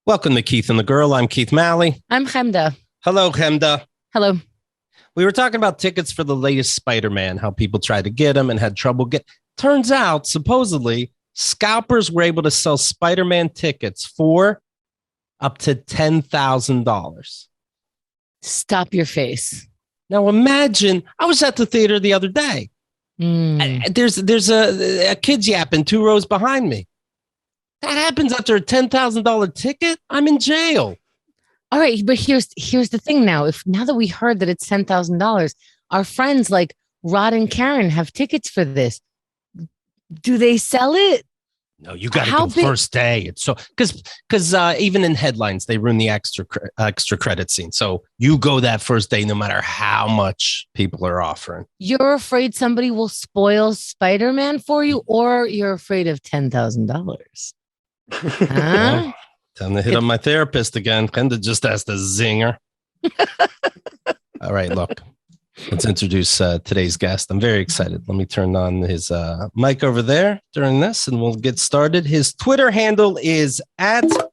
Welcome to Keith and the Girl. I'm Keith Malley. I'm Chemda. Hello, Chemda. Hello. We were talking about tickets for the latest Spider-Man, how people tried to get them and had trouble get. Turns out, supposedly, scalpers were able to sell Spider-Man tickets for up to $10,000. Stop your face. Now imagine, I was at the theater the other day. There's a kids yapping 2 rows behind me. That happens after a $10,000 ticket. I'm in jail. All right, but here's the thing now. Now that we heard that it's $10,000, our friends like Rod and Karen have tickets for this. Do they sell it? No, you got to go first day. It's so because even in headlines they ruin the extra credit scene. So you go that first day, no matter how much people are offering. You're afraid somebody will spoil Spider-Man for you, or you're afraid of $10,000. Well, time to hit on my therapist again. Kinda just asked a zinger. All right, look. Let's introduce today's guest. I'm very excited. Let me turn on his mic over there during this and we'll get started. His Twitter handle is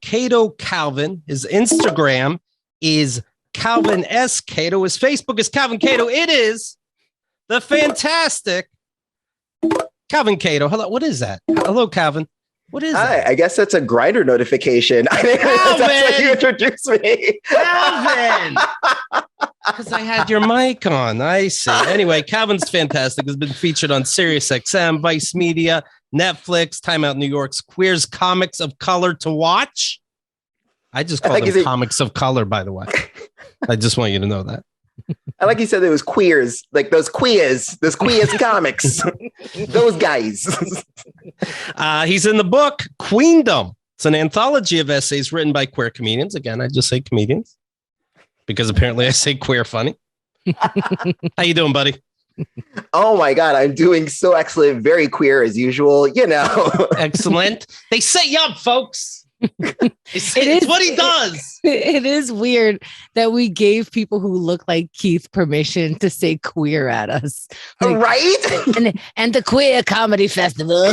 @Cato Calvin. His Instagram is Calvin S. Cato. His Facebook is Calvin Cato. It is the fantastic Calvin Cato. Hello. What is that? Hello, Calvin. What is that? I guess that's a Grindr notification. I think that's what you introduced me. Calvin! Because I had your mic on. I see. Anyway, Calvin's fantastic. Has been featured on SiriusXM, Vice Media, Netflix, Time Out New York's Queers Comics of Color to Watch. I just call them Comics of Color, by the way. I just want you to know that. I like you said it was queers, like those queers comics, those guys. He's in the book Queendom. It's an anthology of essays written by queer comedians. Again, I just say comedians because apparently I say queer funny. How you doing, buddy? Oh my God, I'm doing so excellent. Very queer as usual, you know. Excellent. They set you up, folks. It's what he does. It is weird that we gave people who look like Keith permission to say queer at us. Like, right? And the Queer Comedy Festival.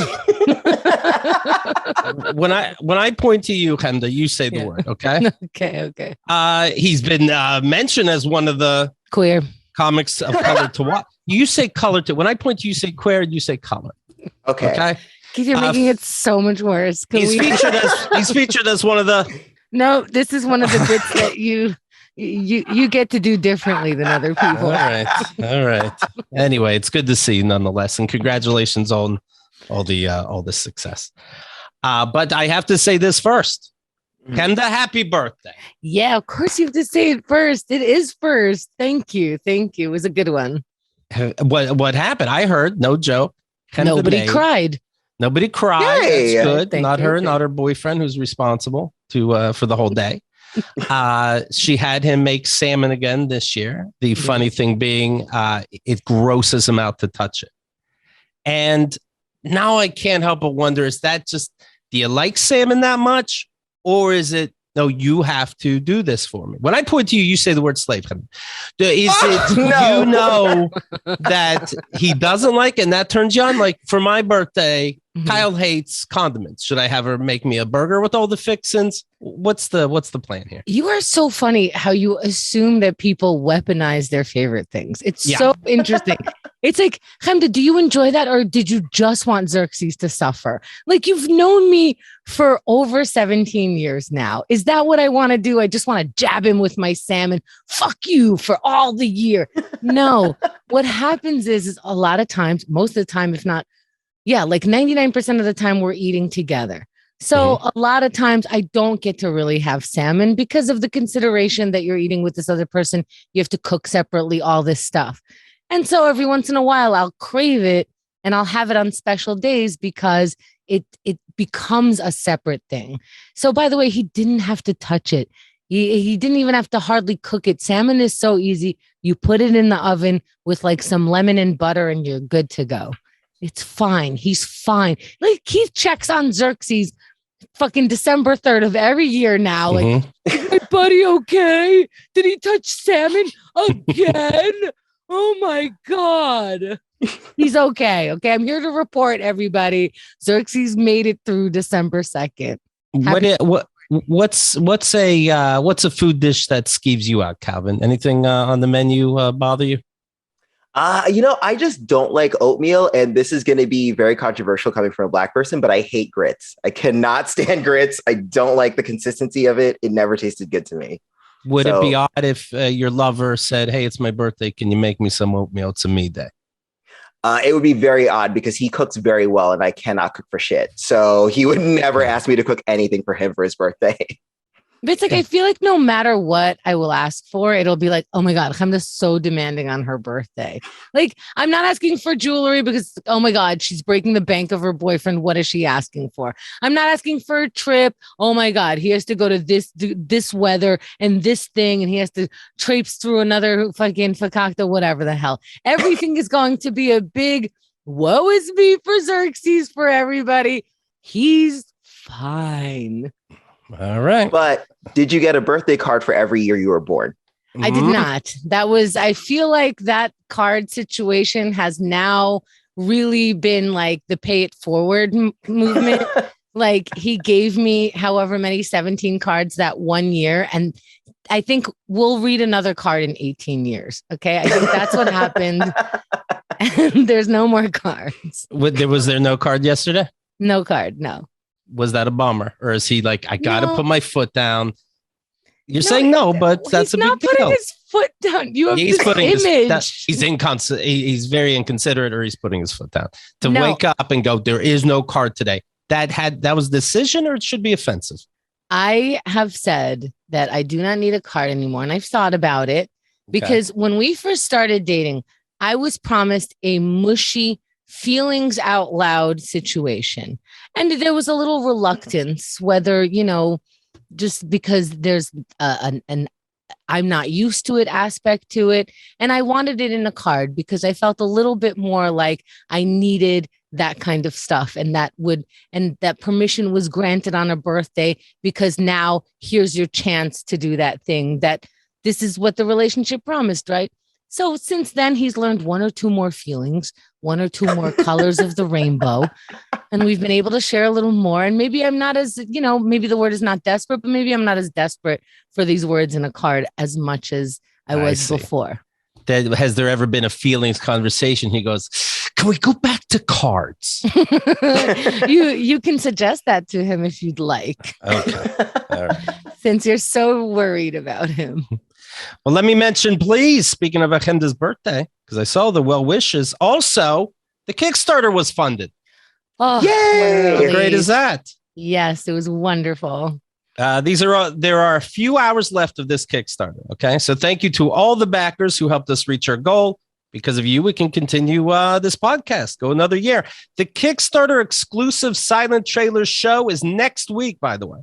When I point to you, Chemda, you say the word, okay? Okay. He's been mentioned as one of the queer comics of color to watch. You say color to. When I point to you, say queer. You say color. Okay. Keith, you're making it so much worse. He's featured as one of the. No, this is one of the bits that you get to do differently than other people. All right. Anyway, it's good to see you nonetheless, and congratulations on all the success. But I have to say this first. Chemda, happy birthday. Yeah, of course you have to say it first. It is first. Thank you. It was a good one. What happened? I heard, no joke. Nobody cried. Nobody cried. Yay. That's good. Not her boyfriend who's responsible for the whole day. She had him make salmon again this year. The funny thing being, it grosses him out to touch it. And now I can't help but wonder, is that just, do you like salmon that much? Or is it, no, you have to do this for me? When I point to you, you say the word slave. Is it, no. You know that he doesn't like it and that turns you on? Like for my birthday, Kyle hates condiments. Should I have her make me a burger with all the fixins? What's the plan here? You are so funny how you assume that people weaponize their favorite things. It's so interesting. It's like, Chemda, do you enjoy that? Or did you just want Xerxes to suffer? Like, you've known me for over 17 years now. Is that what I want to do? I just want to jab him with my salmon. Fuck you for all the year. No, what happens is a lot of times, most of the time, if not, like 99% of the time we're eating together. So a lot of times I don't get to really have salmon because of the consideration that you're eating with this other person. You have to cook separately, all this stuff. And so every once in a while I'll crave it and I'll have it on special days because it becomes a separate thing. So by the way, he didn't have to touch it. He didn't even have to hardly cook it. Salmon is so easy. You put it in the oven with like some lemon and butter and you're good to go. It's fine. He's fine. Like Keith checks on Xerxes fucking December 3rd of every year now. Like, is my buddy okay? Did he touch salmon again? Oh my God. He's okay. Okay. I'm here to report, everybody. Xerxes made it through December 2nd. What's a food dish that skeeves you out, Calvin? Anything on the menu bother you? I just don't like oatmeal, and this is going to be very controversial coming from a Black person, but I hate grits. I cannot stand grits. I don't like the consistency of it. It never tasted good to me. Would it be odd if your lover said, "Hey, it's my birthday. Can you make me some oatmeal? It's a me day." It would be very odd because he cooks very well, and I cannot cook for shit. So he would never ask me to cook anything for him for his birthday. But it's like, I feel like no matter what I will ask for, it'll be like, oh my God, Hamda's so demanding on her birthday. Like, I'm not asking for jewelry because, oh my God, she's breaking the bank of her boyfriend. What is she asking for? I'm not asking for a trip. Oh my God, he has to go to this weather and this thing, and he has to traipse through another fucking fakakta, whatever the hell. Everything is going to be a big woe is me for Xerxes for everybody. He's fine. All right. But did you get a birthday card for every year you were born? I did not. I feel like that card situation has now really been like the pay it forward movement. Like, he gave me however many 17 cards that one year. And I think we'll read another card in 18 years. Okay. I think that's what happened. And there's no more cards. Was there no card yesterday? No card. No. Was that a bummer? Or is he like, I got to put my foot down? You're saying no, but that's a big deal. He's not putting his foot down. You have this image. He's very inconsiderate, or he's putting his foot down. To wake up and go, there is no card today. That was a decision, or it should be offensive? I have said that I do not need a card anymore. And I've thought about it because when we first started dating, I was promised a mushy feelings out loud situation. And there was a little reluctance, whether, just because there's an I'm not used to it aspect to it. And I wanted it in a card because I felt a little bit more like I needed that kind of stuff, and that permission was granted on a birthday, because now here's your chance to do that thing, that this is what the relationship promised, right? So since then, he's learned one or two more feelings, one or two more colors of the rainbow. And we've been able to share a little more. And maybe I'm not as, maybe the word is not desperate, but maybe I'm not as desperate for these words in a card as much as I was before. Has there ever been a feelings conversation? He goes, can we go back to cards? You can suggest that to him if you'd like. Okay. All right. Since you're so worried about him. Well, let me mention, please, speaking of Achemda's birthday, because I saw the well wishes. Also, the Kickstarter was funded. Oh, yay! How great is that? Yes, it was wonderful. There are a few hours left of this Kickstarter. Okay, so thank you to all the backers who helped us reach our goal. Because of you, we can continue this podcast, go another year. The Kickstarter exclusive silent trailers show is next week, by the way.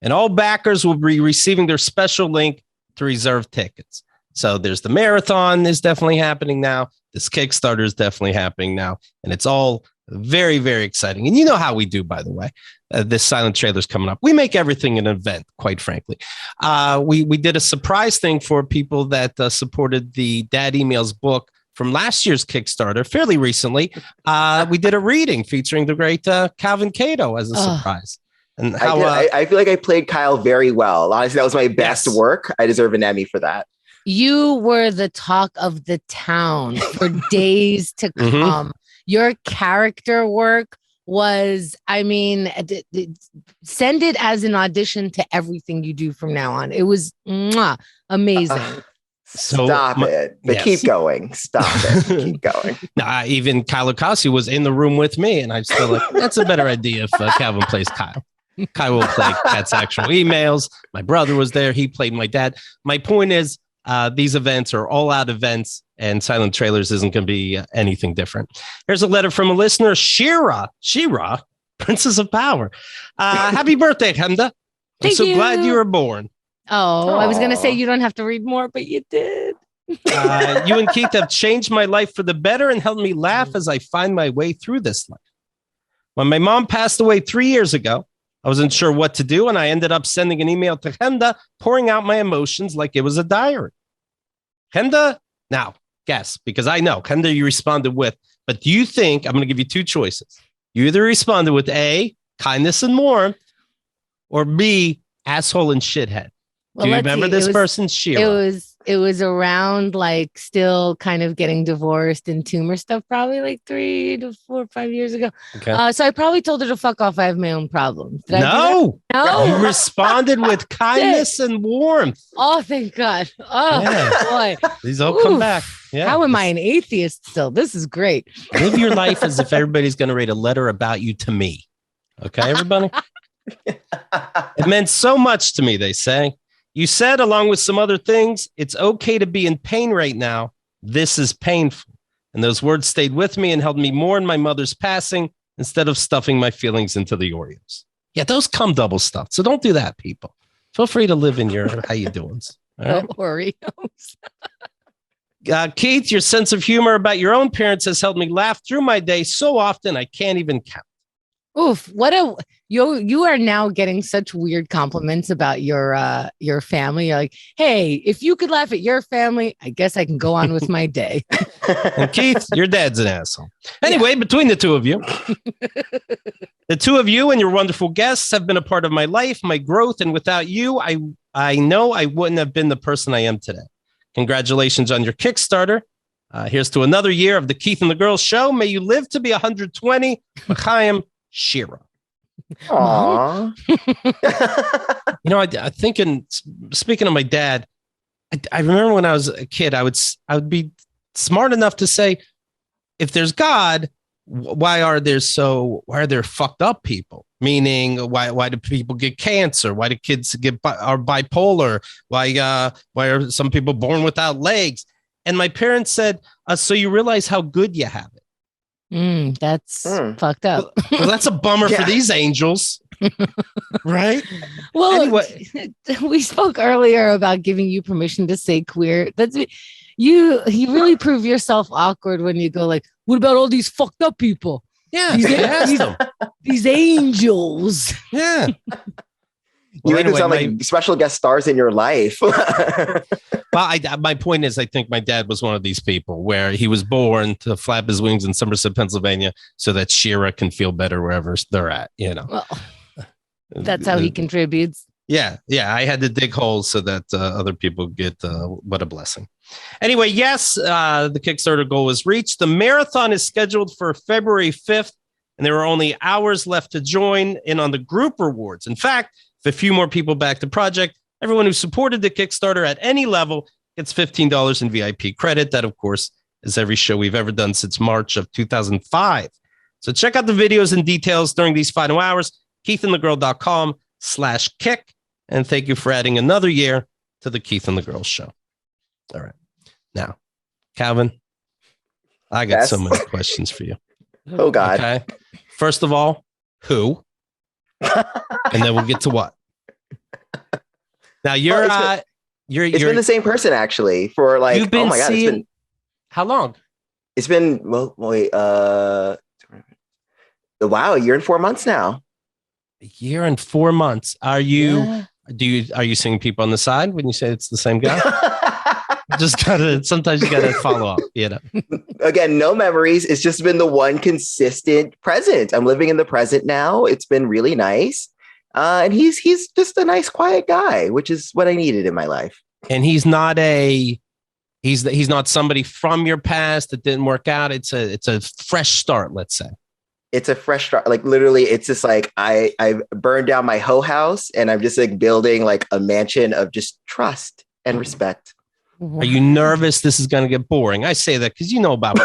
And all backers will be receiving their special link to reserve tickets. So there's the marathon is definitely happening now. This Kickstarter is definitely happening now. And it's all very, very exciting. And you know how we do, by the way. This silent trailer is coming up. We make everything an event, quite frankly. We did a surprise thing for people that supported the Dad Emails book from last year's Kickstarter fairly recently. We did a reading featuring the great Calvin Cato as a surprise. And how I feel like I played Kyle very well. Honestly, that was my best work. I deserve an Emmy for that. You were the talk of the town for days to come. Mm-hmm. Your character work was, send it as an audition to everything you do from now on. It was amazing. Stop it. But yes. Keep going. Stop it. Keep going. Even Kyle Ocasio was in the room with me, and I'm still like, that's a better idea if Calvin plays Kyle. Kyle will play Cat's actual emails. My brother was there. He played my dad. My point is, these events are all out events, and Silent Trailers isn't going to be anything different. Here's a letter from a listener, Shira, Princess of Power. Happy birthday, Hemda. I'm so glad you were born. Oh, I was going to say you don't have to read more, but you did. You and Keith have changed my life for the better and helped me laugh as I find my way through this life. When my mom passed away 3 years ago, I wasn't sure what to do, and I ended up sending an email to Hemda, pouring out my emotions like it was a diary. Hemda, now, guess, because I know, Hemda, you responded with, but do you think, I'm going to give you two choices. You either responded with A, kindness and warmth, or B, asshole and shithead? Well, Do you let's remember see. this person, Shira? It was around like still kind of getting divorced and tumor stuff, probably like 3 to 4 or 5 years ago. Okay. So I probably told her to fuck off. I have my own problems. Did I do No. that? No. You responded with kindness and warmth. Oh, thank God. Oh, boy. These all come back. Yeah. How am I an atheist still? This is great. Live your life as if everybody's going to write a letter about you to me. Okay, everybody? It meant so much to me, they say. You said, along with some other things, it's okay to be in pain right now. This is painful. And those words stayed with me and helped me mourn my mother's passing instead of stuffing my feelings into the Oreos. Yeah, those come double stuffed. So don't do that, people. Feel free to live in your how you doings. All right? Oreos. Keith, your sense of humor about your own parents has helped me laugh through my day so often I can't even count. Oof, you are now getting such weird compliments about your family. You're like, hey, if you could laugh at your family, I guess I can go on with my day. And Keith, your dad's an asshole. Anyway, between the two of you, and your wonderful guests have been a part of my life, my growth, and without you, I know I wouldn't have been the person I am today. Congratulations on your Kickstarter. Here's to another year of the Keith and the Girls show. May you live to be 120. L'chaim, Shira. Aww. I think speaking of my dad, I remember when I was a kid, I would be smart enough to say, if there's God, why are there fucked up people? Meaning, why do people get cancer? Why do kids are bipolar? Why are some people born without legs? And my parents said, so you realize how good you have it. That's fucked up. Well, that's a bummer for these angels. Right? Well, anyway, we spoke earlier about giving you permission to say queer. You really prove yourself awkward when you go like, what about all these fucked up people? Yeah, these angels. Yeah. You make them sound like special guest stars in your life. Well, my point is, I think my dad was one of these people where he was born to flap his wings in Somerset, Pennsylvania, so that Shira can feel better wherever they're at. Well, that's how he contributes. Yeah. I had to dig holes so that other people get what a blessing. Anyway, yes, the Kickstarter goal was reached. The marathon is scheduled for February 5th, and there are only hours left to join in on the group rewards. In fact, if a few more people back the project, everyone who supported the Kickstarter at any level gets $15 in VIP credit. That, of course, is every show we've ever done since March of 2005. So check out the videos and details during these final hours, keithandthegirl.com/kick. And thank you for adding another year to the Keith and the Girls show. All right. Now, Calvin, I got so many questions for you. Oh, God. Okay. First of all, who? And then we'll get to what? Now it's been the same person actually for like, you've been seeing, how long? It's been, wow, a year and 4 months now. A year and 4 months. Are you seeing people on the side when you say it's the same guy? Sometimes you gotta follow up, Again, no memories. It's just been the one consistent present. I'm living in the present now. It's been really nice. And he's just a nice, quiet guy, which is what I needed in my life. And he's not somebody from your past that didn't work out. It's a fresh start, let's say. It's a fresh start. Like literally, it's just like I've burned down my hoe house and I'm just like building like a mansion of just trust and respect. Are you nervous this is going to get boring? I say that because you know about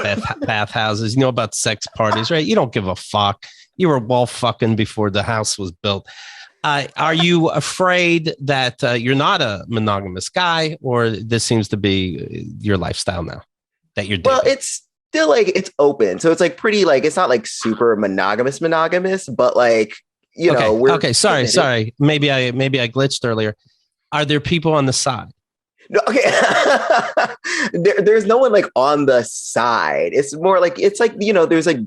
bathhouses, you know about sex parties, right? You don't give a fuck. You were wall fucking before the house was built. Are you afraid that you're not a monogamous guy, or this seems to be your lifestyle now that you're dating? Well, it's still like it's open, so it's like pretty like it's not like super monogamous, but like know. We're sorry. Maybe I glitched earlier. Are there people on the side? No, okay. There's no one like on the side. It's more like there's like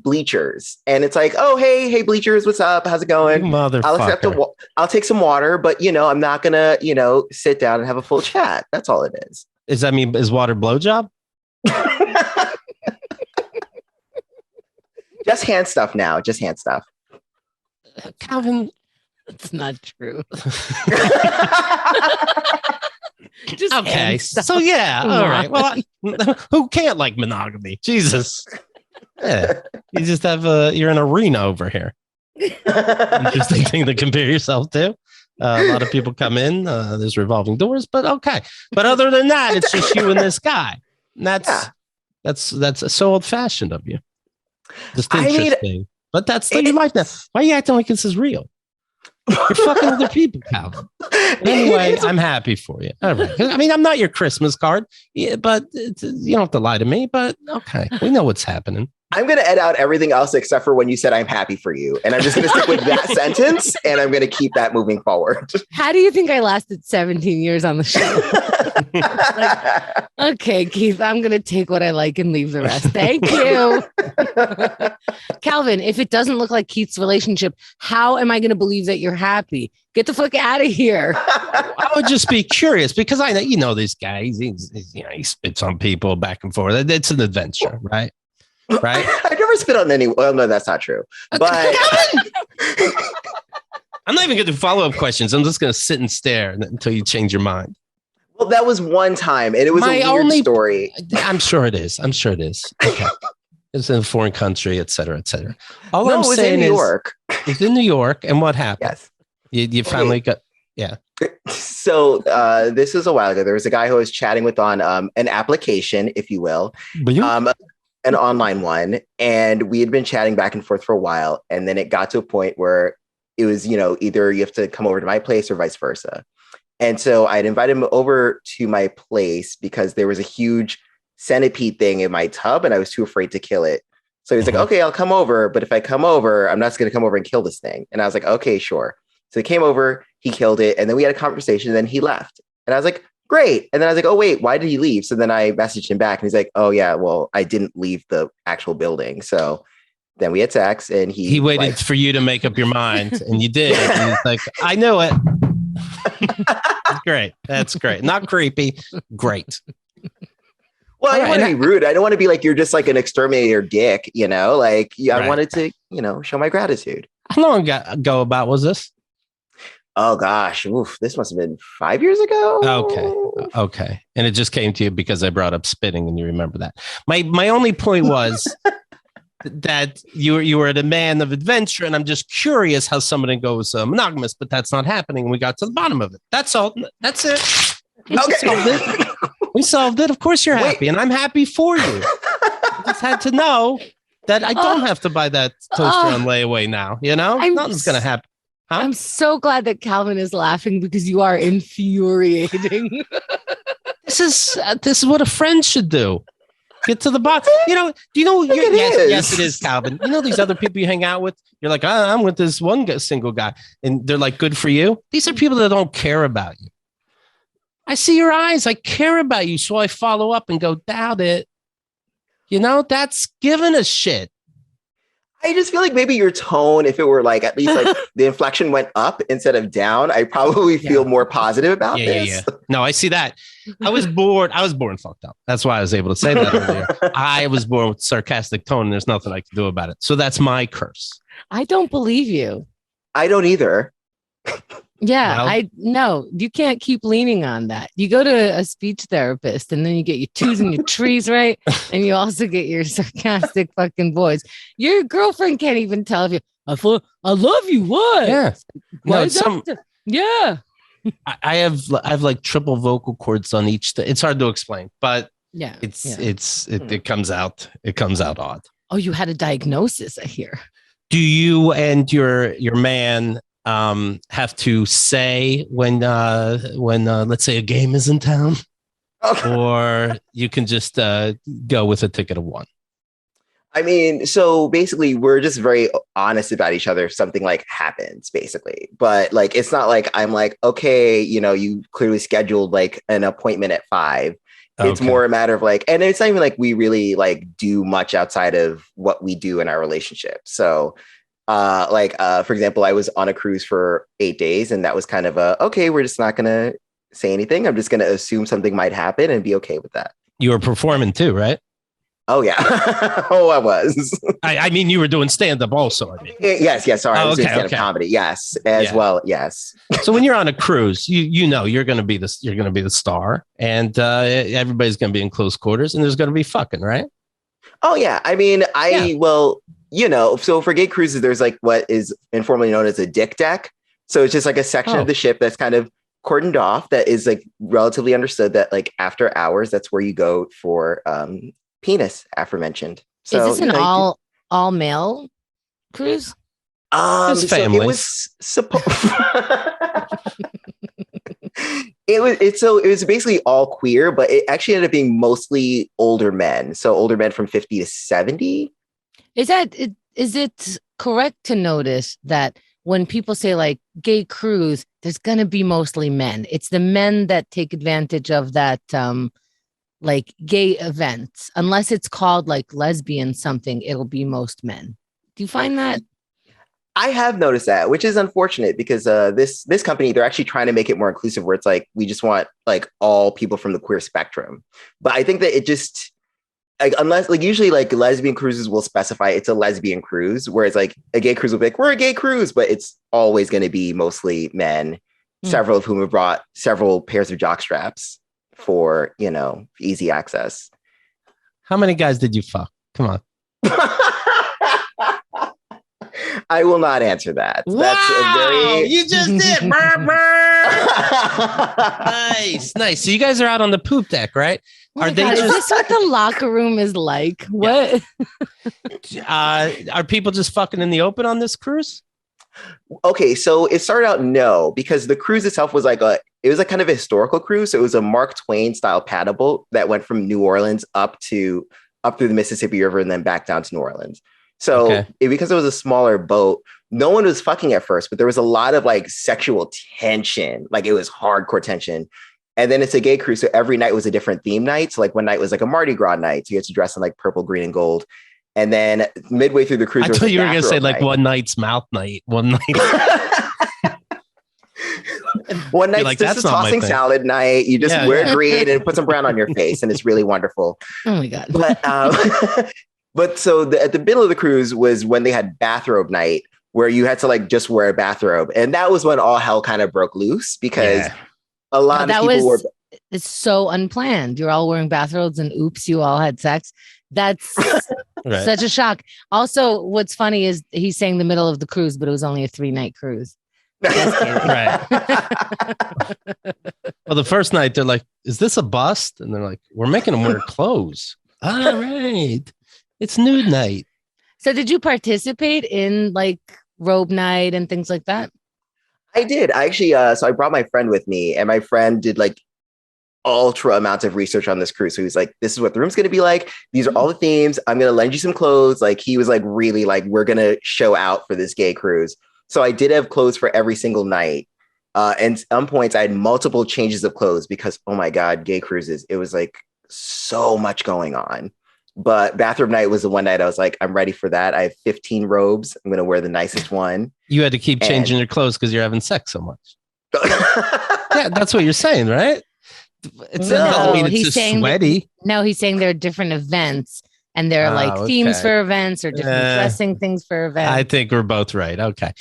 Bleachers, and it's like, oh hey Bleachers, what's up? How's it going? Motherfucker. I'll take some water, but I'm not gonna sit down and have a full chat. That's all it is. Is water blowjob? Just hand stuff now. Just hand stuff. Calvin, It's not true. Just okay. So yeah. All right. Well, who can't like monogamy? Jesus. Yeah. You just have you're in an arena over here. Interesting thing to compare yourself to. A lot of people come in. There's revolving doors, but okay. But other than that, it's just you and this guy. And that's so old fashioned of you. Just interesting. But that's your life now. Why are you acting like this is real? You're fucking other people, Calvin. Anyway, I'm happy for you. All right. I mean, I'm not your Christmas card, but you don't have to lie to me. But okay, we know what's happening. I'm going to edit out everything else except for when you said I'm happy for you. And I'm just going to stick with that sentence. And I'm going to keep that moving forward. How do you think I lasted 17 years on the show? Okay, Keith, I'm going to take what I like and leave the rest. Thank you. Calvin, if it doesn't look like Keith's relationship, how am I going to believe that you're happy? Get the fuck out of here. I would just be curious because I know this guy. He spits on people back and forth. It's an adventure, right? Right? I've never spit on anyone. Well, no, that's not true. But I'm not even going to do follow-up questions. I'm just going to sit and stare until you change your mind. Well, that was one time, and it was a weird story. I'm sure it is. Okay. It's in a foreign country, et cetera, et cetera. All No, I'm it was saying in New is, York. it's in New York, and what happened? Yes. You finally got, yeah. So this is a while ago. There was a guy who I was chatting with on an application, if you will. An online one, and we had been chatting back and forth for a while, and then it got to a point where it was, either you have to come over to my place or vice versa. And so I'd invited him over to my place because there was a huge centipede thing in my tub, and I was too afraid to kill it. So he was like, "Okay, I'll come over, but if I come over, I'm not just going to come over and kill this thing." And I was like, "Okay, sure." So he came over, he killed it, and then we had a conversation, and then he left. And I was like, "Great." And then I was like, "Oh, wait, why did he leave?" So then I messaged him back and he's like, "Oh yeah, well, I didn't leave the actual building." So then we had sex and he waited for you to make up your mind and you did. And he's like, "I knew it." Great. That's great. Not creepy. Great. Well, I don't want to be rude. I don't want to be like, you're just like an exterminator dick, like, I wanted to, show my gratitude. How long ago about was this? Oh gosh, this must have been 5 years ago. Okay. And it just came to you because I brought up spitting, and you remember that. My only point was that you were a man of adventure, and I'm just curious how somebody goes monogamous, but that's not happening. We got to the bottom of it. That's all. That's it. Okay. We solved it. Of course you're happy, and I'm happy for you. I just had to know that I don't have to buy that toaster on layaway now. Nothing's gonna happen. Huh? I'm so glad that Calvin is laughing because you are infuriating. This is what a friend should do. Get to the bottom. Do you know? Yes, it is, Calvin. These other people you hang out with. You're like, I'm with this one single guy, and they're like, good for you. These are people that don't care about you. I see your eyes. I care about you, so I follow up and go, doubt it. That's giving a shit. I just feel like maybe your tone, if it were like at least like the inflection went up instead of down, I probably feel more positive about this. Yeah. No, I see that. I was born fucked up. That's why I was able to say that earlier. I was born with sarcastic tone, and there's nothing I can do about it. So that's my curse. I don't believe you. I don't either. Yeah, no, you can't keep leaning on that. You go to a speech therapist and then you get your twos and your trees right. And you also get your sarcastic fucking voice. Your girlfriend can't even tell if you, I love you. What? Yeah. No, yeah. I have like triple vocal cords on each. It's hard to explain, but yeah, it comes out. It comes out odd. Oh, you had a diagnosis, I hear. Do you and your man have to say when let's say a game is in town, or you can just go with a ticket of one? I mean, so basically we're just very honest about each other if something like happens, basically. But like, it's not like I'm like, okay, you clearly scheduled like an appointment at 5. It's more a matter of like, and it's not even like we really like do much outside of what we do in our relationship. So for example, I was on a cruise for 8 days, and that was kind of okay, we're just not going to say anything. I'm just going to assume something might happen and be okay with that. You were performing too, right? Oh yeah. Oh, I was. I mean, you were doing stand up also. I mean. Yes. Sorry, I was doing stand up comedy. Yes, as well. Yes. So when you're on a cruise, you know you're going to be the star, and everybody's going to be in close quarters, and there's going to be fucking, right? Oh yeah. I mean, well, so for gay cruises, there's like what is informally known as a dick deck. So it's just like a section of the ship that's kind of cordoned off that is like relatively understood that like after hours, that's where you go for penis, aforementioned. So is this an all male cruise? His family. So it was supposed. It was basically all queer, but it actually ended up being mostly older men. So older men from 50 to 70. Is it correct to notice that when people say like gay cruise, there's going to be mostly men? It's the men that take advantage of that like gay events. Unless it's called like lesbian something, it'll be most men. Do you find that? I have noticed that, which is unfortunate because this company, they're actually trying to make it more inclusive where it's like, we just want like all people from the queer spectrum. But I think that it just, like, unless like usually like lesbian cruises will specify it's a lesbian cruise, whereas like a gay cruise will be like, we're a gay cruise, but it's always going to be mostly men, several of whom have brought several pairs of jock straps for, easy access. How many guys did you fuck? Come on. I will not answer that. Wow, that's a very... You just did. Nice. So you guys are out on the poop deck, right? Is this what the locker room is like? What? Are people just fucking in the open on this cruise? Okay, so it started out no, because the cruise itself was like it was like kind of a historical cruise. So it was a Mark Twain style paddle boat that went from New Orleans up through the Mississippi River and then back down to New Orleans. So because it was a smaller boat, no one was fucking at first, but there was a lot of like sexual tension. Like it was hardcore tension. And then it's a gay cruise. So every night was a different theme night. So like one night was like a Mardi Gras night. So you had to dress in like purple, green, and gold. And then midway through the cruise, I thought you were going to say like one night's mouth night. One night. One night, like, just a tossing salad night. You just wear green and put some brown on your face. And it's really wonderful. Oh my God. But so at the middle of the cruise was when they had bathrobe night, where you had to like just wear a bathrobe. And that was when all hell kind of broke loose because a lot of people were. It's so unplanned. You're all wearing bathrobes and oops, you all had sex. That's such a shock. Also, what's funny is he's saying the middle of the cruise, but it was only a 3-night cruise. Right. Well, the first night they're like, is this a bust? And they're like, we're making them wear clothes. All right. It's nude night. So did you participate in like robe night and things like that? I did. I actually, so I brought my friend with me and my friend did like ultra amounts of research on this cruise. So he was like, this is what the room's going to be like. These are all the themes. I'm going to lend you some clothes. Like he was like, really like, we're going to show out for this gay cruise. So I did have clothes for every single night. And at some points I had multiple changes of clothes because, oh my God, gay cruises. It was like so much going on. But bathrobe night was the one night I was like, I'm ready for that. I have 15 robes. I'm going to wear the nicest one. You had to keep changing your clothes because you're having sex so much. Yeah, that's what you're saying, right? It's he's saying sweaty. He's saying there are different events and there are like themes for events or different dressing things for events. I think we're both right. Okay.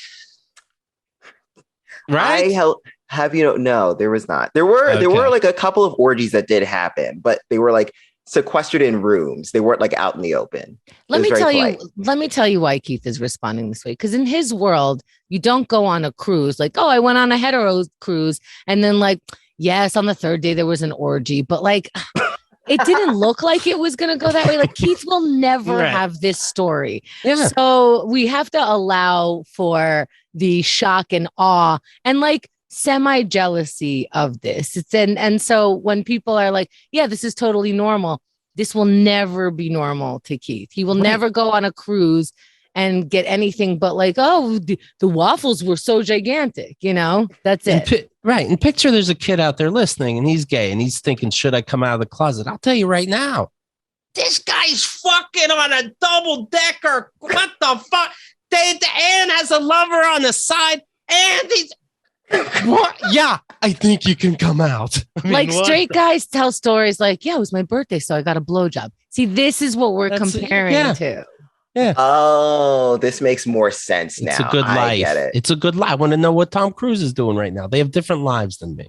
Right? No, there was not. There were like a couple of orgies that did happen, but they were like sequestered in rooms. They weren't like out in the open. Let me tell you why Keith is responding this way. Because in his world, you don't go on a cruise like, oh, I went on a hetero cruise. And then like, yes, on the third day, there was an orgy. But like, it didn't look like it was going to go that way. Like Keith will never have this story. Yeah. So we have to allow for the shock and awe and like semi-jealousy of this. And so when people are like, yeah, this is totally normal, this will never be normal to Keith. He will never go on a cruise and get anything but like, oh, the waffles were so gigantic, that's it. And picture there's a kid out there listening and he's gay and he's thinking, should I come out of the closet? I'll tell you right now, this guy's fucking on a double decker. What the fuck? Anne has a lover on the side and he's what? Yeah, I think you can come out. Straight guys tell stories like, yeah, it was my birthday, so I got a blowjob. See, this is what we're comparing to. Yeah. Oh, this makes more sense now. It's a good life. I get it. It's a good life. I want to know what Tom Cruise is doing right now. They have different lives than me.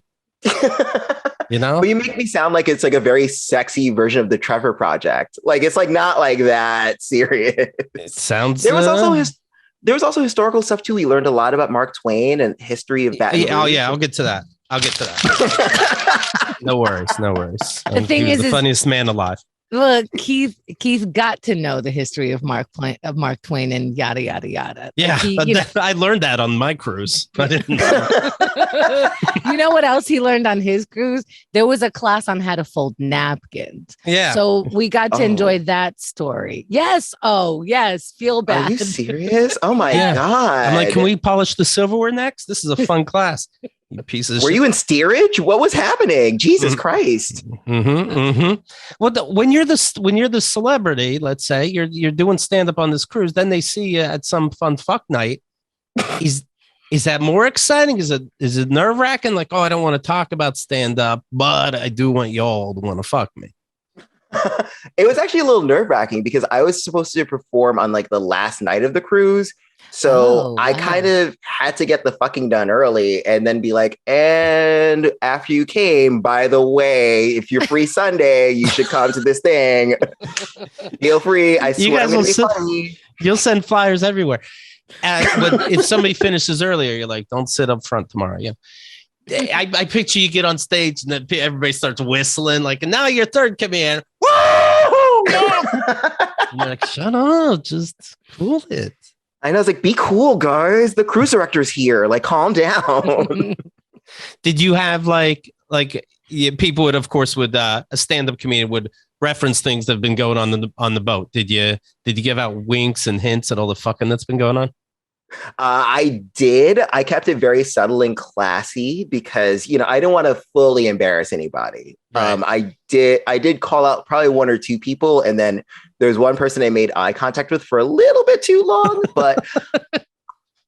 You know? But you make me sound like it's like a very sexy version of the Trevor Project. Like it's like not like that serious. It sounds. There was also historical stuff too. We learned a lot about Mark Twain and history of that. Oh yeah, I'll get to that. No worries. The thing he was is, the funniest man alive. Look, Keith got to know the history of Mark Twain and yada yada yada. Yeah, I learned that on my cruise. I didn't know. You know what else he learned on his cruise? There was a class on how to fold napkins. Yeah. So we got to enjoy that story. Yes. Oh, yes. Feel bad. Are you serious? Oh my God. I'm like, can we polish the silverware next? This is a fun class. You piece of Were shit. you in steerage? What was happening? Jesus Christ. Well, when you're the celebrity, let's say you're doing stand up on this cruise, then they see you at some fun fuck night. Is that more exciting? Is it nerve wracking? Like, oh, I don't want to talk about stand up, but I do want y'all to want to fuck me. It was actually a little nerve wracking because I was supposed to perform on like the last night of the cruise. So I kind of had to get the fucking done early and then be like, and after you came, by the way, if you're free Sunday, you should come to this thing. Feel free. I swear I'm gonna be funny. You'll send flyers everywhere. But if somebody finishes earlier, you're like, don't sit up front tomorrow. Yeah. I picture you get on stage and then everybody starts whistling like, and now your third command. Woo! I'm like, shut up. Just cool it. I know. It's like, be cool, guys. The cruise director's here. Like, calm down. Did you have people would, of course, a stand-up comedian would reference things that have been going on the boat. Did you give out winks and hints at all the fucking that's been going on? I did. I kept it very subtle and classy because, I don't want to fully embarrass anybody. Right. I did call out probably one or two people, and then there's one person I made eye contact with for a little bit too long. But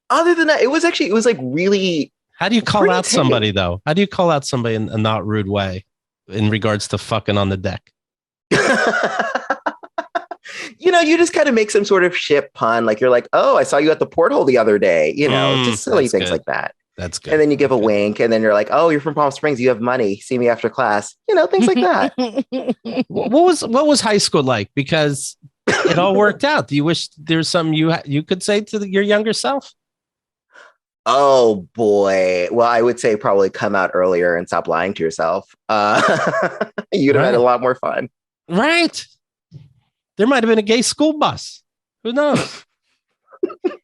other than that, it was like really. How do you call out somebody though? How do you call out somebody in a not rude way in regards to fucking on the deck? You just kind of make some sort of shit pun. Like you're like, oh, I saw you at the porthole the other day. Just silly things like that. That's good. And then you give a wink, and then you're like, oh, you're from Palm Springs. You have money. See me after class. Things like that. What was high school like? Because it all worked out. Do you wish there's something you could say to your younger self? Oh boy. Well, I would say probably come out earlier and stop lying to yourself. You'd have had a lot more fun. Right. There might have been a gay school bus. Who knows?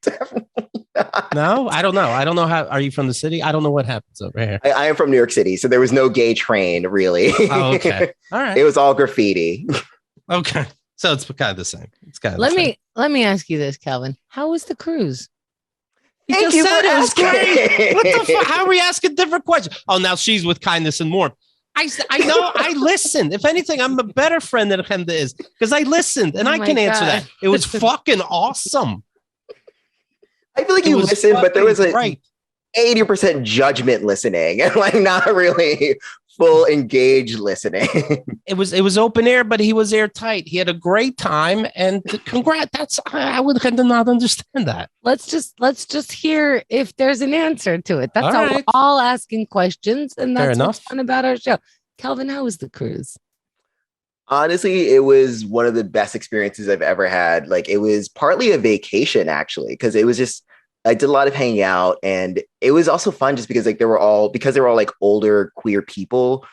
Definitely not. No, I don't know. I don't know how. Are you from the city? I don't know what happens over here. I am from New York City, so there was no gay train, really. Oh, okay. All right. It was all graffiti. Okay. So it's kind of the same. It's kind of let me ask you this, Calvin. How was the cruise? Thank you for asking. Great. What the fuck? How are we asking different questions? Oh, now she's with kindness and warmth. I know. I listened. If anything, I'm a better friend than Hemda is because I listened and I can answer that. It was fucking awesome. I feel like you listened, but there was 80% judgment listening and like not really full engaged listening. It was open air, but he was airtight. He had a great time, and congrats. I would not understand that. Let's just hear if there's an answer to it. That's all. Right. We're all asking questions, and that's what's fun about our show. Calvin, how was the cruise? Honestly, it was one of the best experiences I've ever had. Like it was partly a vacation actually, because it was just, I did a lot of hanging out, and it was also fun just because like they were all like older queer people.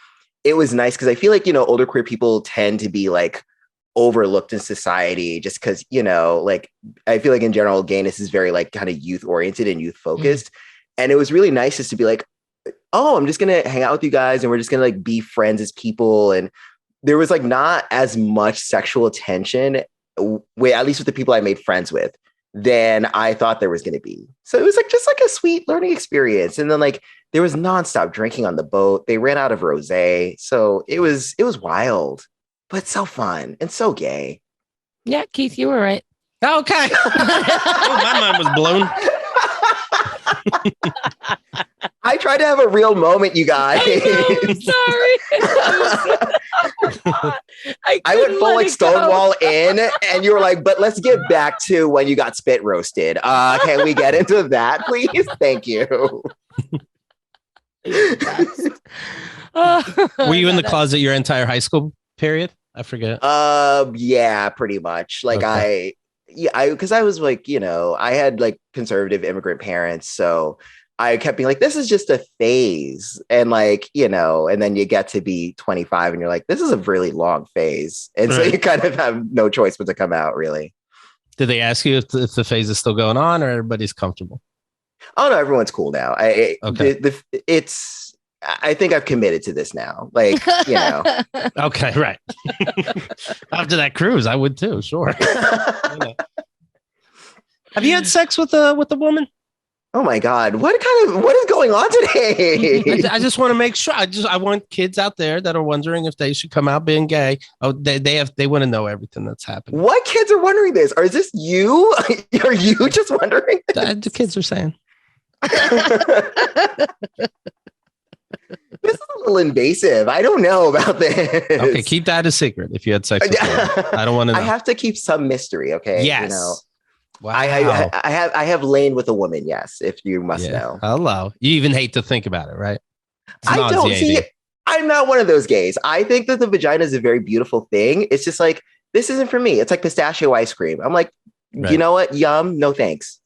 It was nice because I feel like, older queer people tend to be like overlooked in society just because, like I feel like in general, gayness is very like kind of youth oriented and youth focused. And it was really nice just to be like, oh, I'm just going to hang out with you guys and we're just going to like be friends as people. And there was like not as much sexual attention, at least with the people I made friends with, than I thought there was going to be. So it was like just like a sweet learning experience. And then like there was nonstop drinking on the boat. They ran out of rosé. So it was wild, but so fun and so gay. Yeah, Keith, you were right. Okay. Oh, my mind was blown. I tried to have a real moment, you guys. I sorry. I went full like Stonewall in, and you were like, but let's get back to when you got spit roasted. Can we get into that, please? Thank you. Were you in the closet your entire high school period? I forget. Yeah, pretty much. Like Okay. because I was like, I had like conservative immigrant parents, so I kept being like, this is just a phase. And like, and then you get to be 25 and you're like, this is a really long phase. And so you kind of have no choice but to come out, really. Did they ask you if the phase is still going on or everybody's comfortable? Oh no, everyone's cool now. I think I've committed to this now. Like, Okay, right. After that cruise, I would too. Sure. Have you had sex with a woman? Oh my God. What is going on today? I just want to make sure. I want kids out there that are wondering if they should come out being gay. Oh, they want to know everything that's happening. What kids are wondering this? Or is this you? Are you just wondering this? The kids are saying. This is a little invasive. I don't know about this. Okay, keep that a secret if you had sex with her. I don't want to know. I have to keep some mystery, okay? Yes. Wow. I have lain with a woman, yes, if you must know. Hello. You even hate to think about it, right? I don't see it. I'm not one of those gays. I think that the vagina is a very beautiful thing. It's just like, this isn't for me. It's like pistachio ice cream. I'm like, you know what? Yum. No thanks.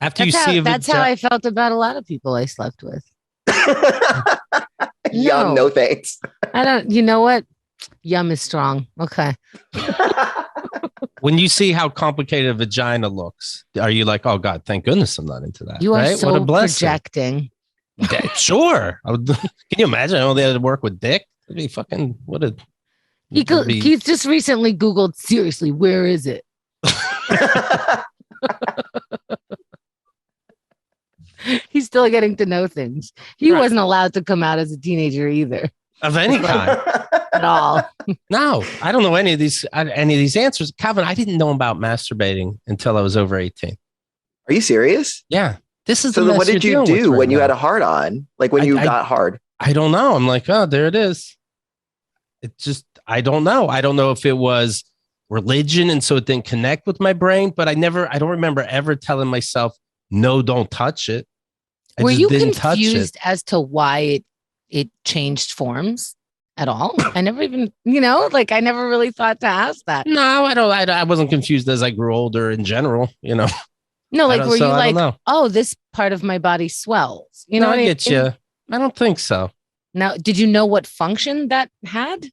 That's how I felt about a lot of people I slept with. Yum. No thanks. I don't, you know what? Yum is strong. Okay. When you see how complicated a vagina looks, are you like, oh God, thank goodness I'm not into that? You are right? so projecting. Okay, sure. Can you imagine? They had to work with dick. It'd be fucking Keith just recently Googled, seriously, where is it? He's still getting to know things. He wasn't allowed to come out as a teenager either. Of any kind. At all. No, I don't know any of these answers. Calvin, I didn't know about masturbating until I was over 18. Are you serious? Yeah. This is so then what did you do when you had a hard on? Like when you got hard? I don't know. I'm like, oh, there it is. It just, I don't know. I don't know if it was religion and so it didn't connect with my brain, but I don't remember ever telling myself, no, don't touch it. Were you confused as to why it changed forms at all? I never even, I never really thought to ask that. No, I wasn't confused as I grew older in general, No, like, were you like, oh, this part of my body swells? I get you. I don't think so. Now, did you know what function that had?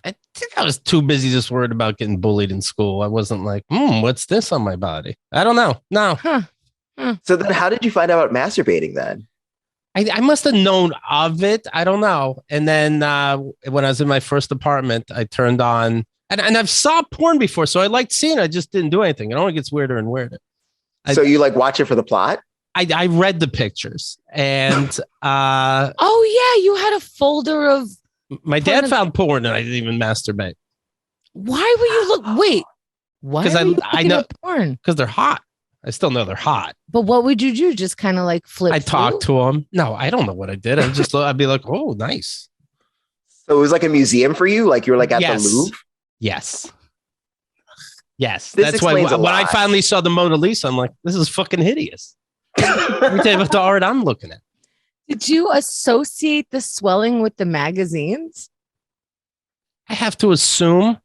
I think I was too busy just worried about getting bullied in school. I wasn't like, what's this on my body? I don't know. No. Huh. So then how did you find out about masturbating then? I must have known of it. I don't know. And then when I was in my first apartment, I turned on, and I've saw porn before, so I liked seeing it. I just didn't do anything. It only gets weirder and weirder. So you like watch it for the plot? I read the pictures and oh yeah, you had a folder of my dad found porn and I didn't even masturbate. Why were you wait? Why? Because I know porn because they're hot. I still know they're hot. But what would you do? Just kind of like flip? I talked to them. No, I don't know what I did. I'd be like, oh, nice. So it was like a museum for you? Like you were like at the Louvre? Yes. That's why when I finally saw the Mona Lisa, I'm like, this is fucking hideous. Let me tell you about the art I'm looking at. Did you associate the swelling with the magazines? I have to assume.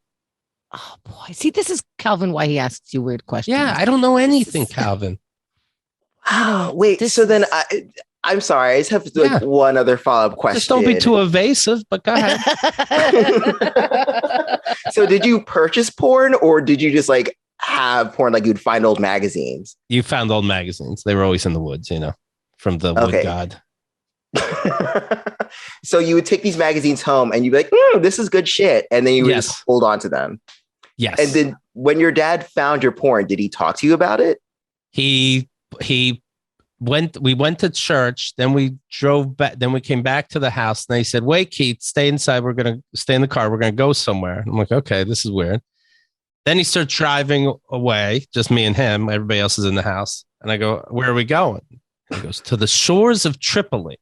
Oh boy. See, this is Calvin why he asks you weird questions. Yeah, I don't know anything, Calvin. Wait, so then I'm sorry, I just have to do one other follow-up question. Just don't be too evasive, but go ahead. So did you purchase porn or did you just like have porn like you'd find old magazines? You found old magazines. They were always in the woods, from the wood god. So you would take these magazines home and you'd be like, this is good shit. And then you would just hold on to them. Yes. And then when your dad found your porn, did he talk to you about it? We went to church, then we drove back, then we came back to the house and they said, wait, Keith, stay inside. We're going to stay in the car. We're going to go somewhere. I'm like, okay, this is weird. Then he starts driving away, just me and him. Everybody else is in the house. And I go, where are we going? He goes, to the shores of Tripoli.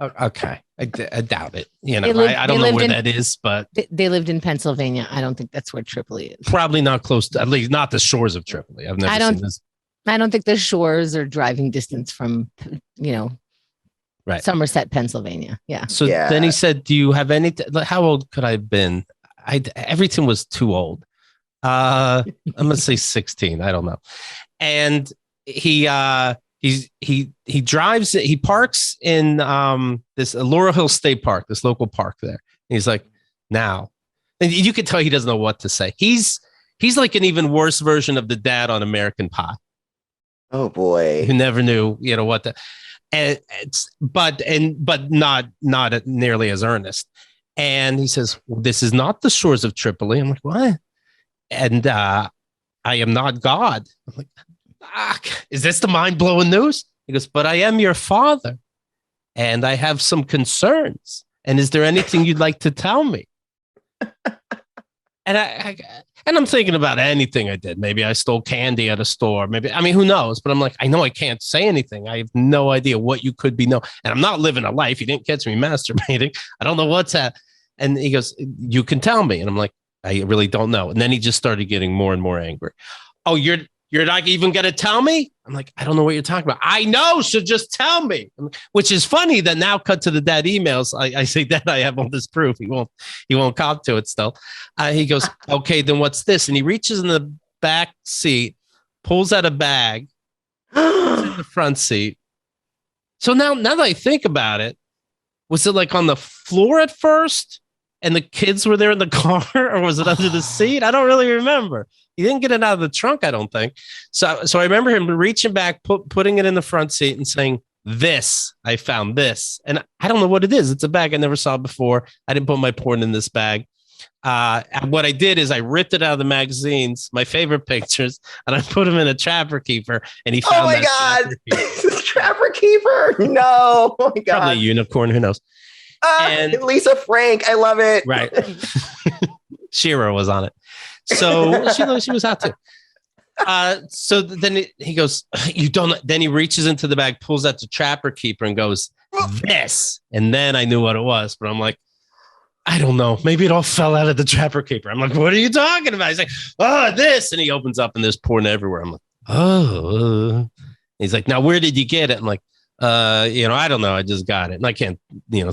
Okay. I doubt it. You know, I don't know where that is, but they lived in Pennsylvania. I don't think that's where Tripoli is. Probably not close to, at least not the shores of Tripoli. I've never seen this. I don't think the shores are driving distance from, right. Somerset, Pennsylvania. Yeah. So then he said, do you have any, how old could I have been? Everything was too old. I'm going to say 16. I don't know. And he drives, he parks in this Laurel Hill State Park, this local park there. And he's like, now, and you can tell he doesn't know what to say. He's like an even worse version of the dad on American Pie. Oh boy. Who never knew, what the, but not nearly as earnest. And he says, well, this is not the shores of Tripoli. I'm like, what? And I am not God. I'm like, is this the mind-blowing news? He goes, but I am your father, and I have some concerns. And is there anything you'd like to tell me? And I'm thinking about anything I did. Maybe I stole candy at a store. Maybe, who knows? But I'm like, I know I can't say anything. I have no idea what you could be. And I'm not living a life. You didn't catch me masturbating. I don't know what's that. And he goes, you can tell me. And I'm like, I really don't know. And then he just started getting more and more angry. Oh, you're not even going to tell me? I'm like, I don't know what you're talking about. I know, so just tell me. Which is funny that now cut to the dad emails. I say that I have all this proof. He won't cop to it still. He goes, okay, then what's this? And he reaches in the back seat, pulls out a bag, puts it in the front seat. So now that I think about it, was it like on the floor at first and the kids were there in the car, or was it under the seat? I don't really remember. He didn't get it out of the trunk, I don't think. So I remember him reaching back, putting it in the front seat and saying, I found this. And I don't know what it is. It's a bag I never saw before. I didn't put my porn in this bag. And what I did is I ripped it out of the magazines, my favorite pictures, and I put them in a Trapper Keeper. And he found oh my God, Trapper Keeper. No. Oh my God. Probably a unicorn. Who knows? And Lisa Frank. I love it. Right. Shira was on it. So she was hot too. So then he goes, you don't, then he reaches into the bag, pulls out the Trapper Keeper and goes, this. And then I knew what it was, but I'm like, I don't know. Maybe it all fell out of the Trapper Keeper. I'm like, what are you talking about? He's like, oh, this. And he opens up and there's porn everywhere. I'm like, oh. He's like, now where did you get it? I'm like, I don't know. I just got it. And I can't,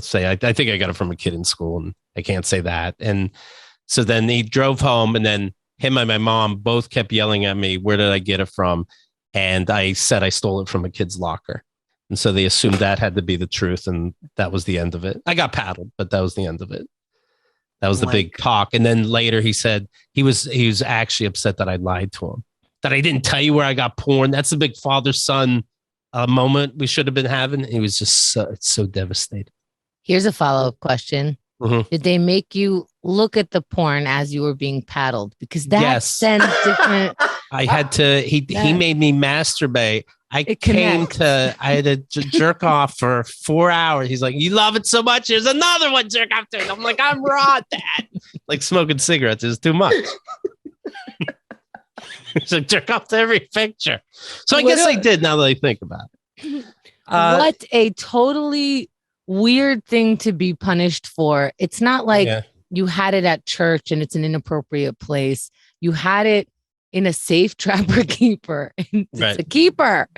say, I think I got it from a kid in school and I can't say that. And so then he drove home and then him and my mom both kept yelling at me, where did I get it from? And I said I stole it from a kid's locker. And so they assumed that had to be the truth. And that was the end of it. I got paddled, but that was the end of it. That was the big talk. And then later he said he was actually upset that I lied to him, that I didn't tell you where I got porn. That's the big father-son moment we should have been having. He was just so devastated. Here's a follow-up question. Mm-hmm. Did they make you look at the porn as you were being paddled? Because that sends different. I had to. He made me masturbate. I had to jerk off for 4 hours. He's like, you love it so much. There's another one, jerk off to it. I'm like, I'm raw, Dad. Like smoking cigarettes is too much. So jerk off to every picture. So I guess I did now that I think about it. What a totally weird thing to be punished for. It's not like you had it at church and it's an inappropriate place. You had it in a safe Trapper Keeper. It's a keeper.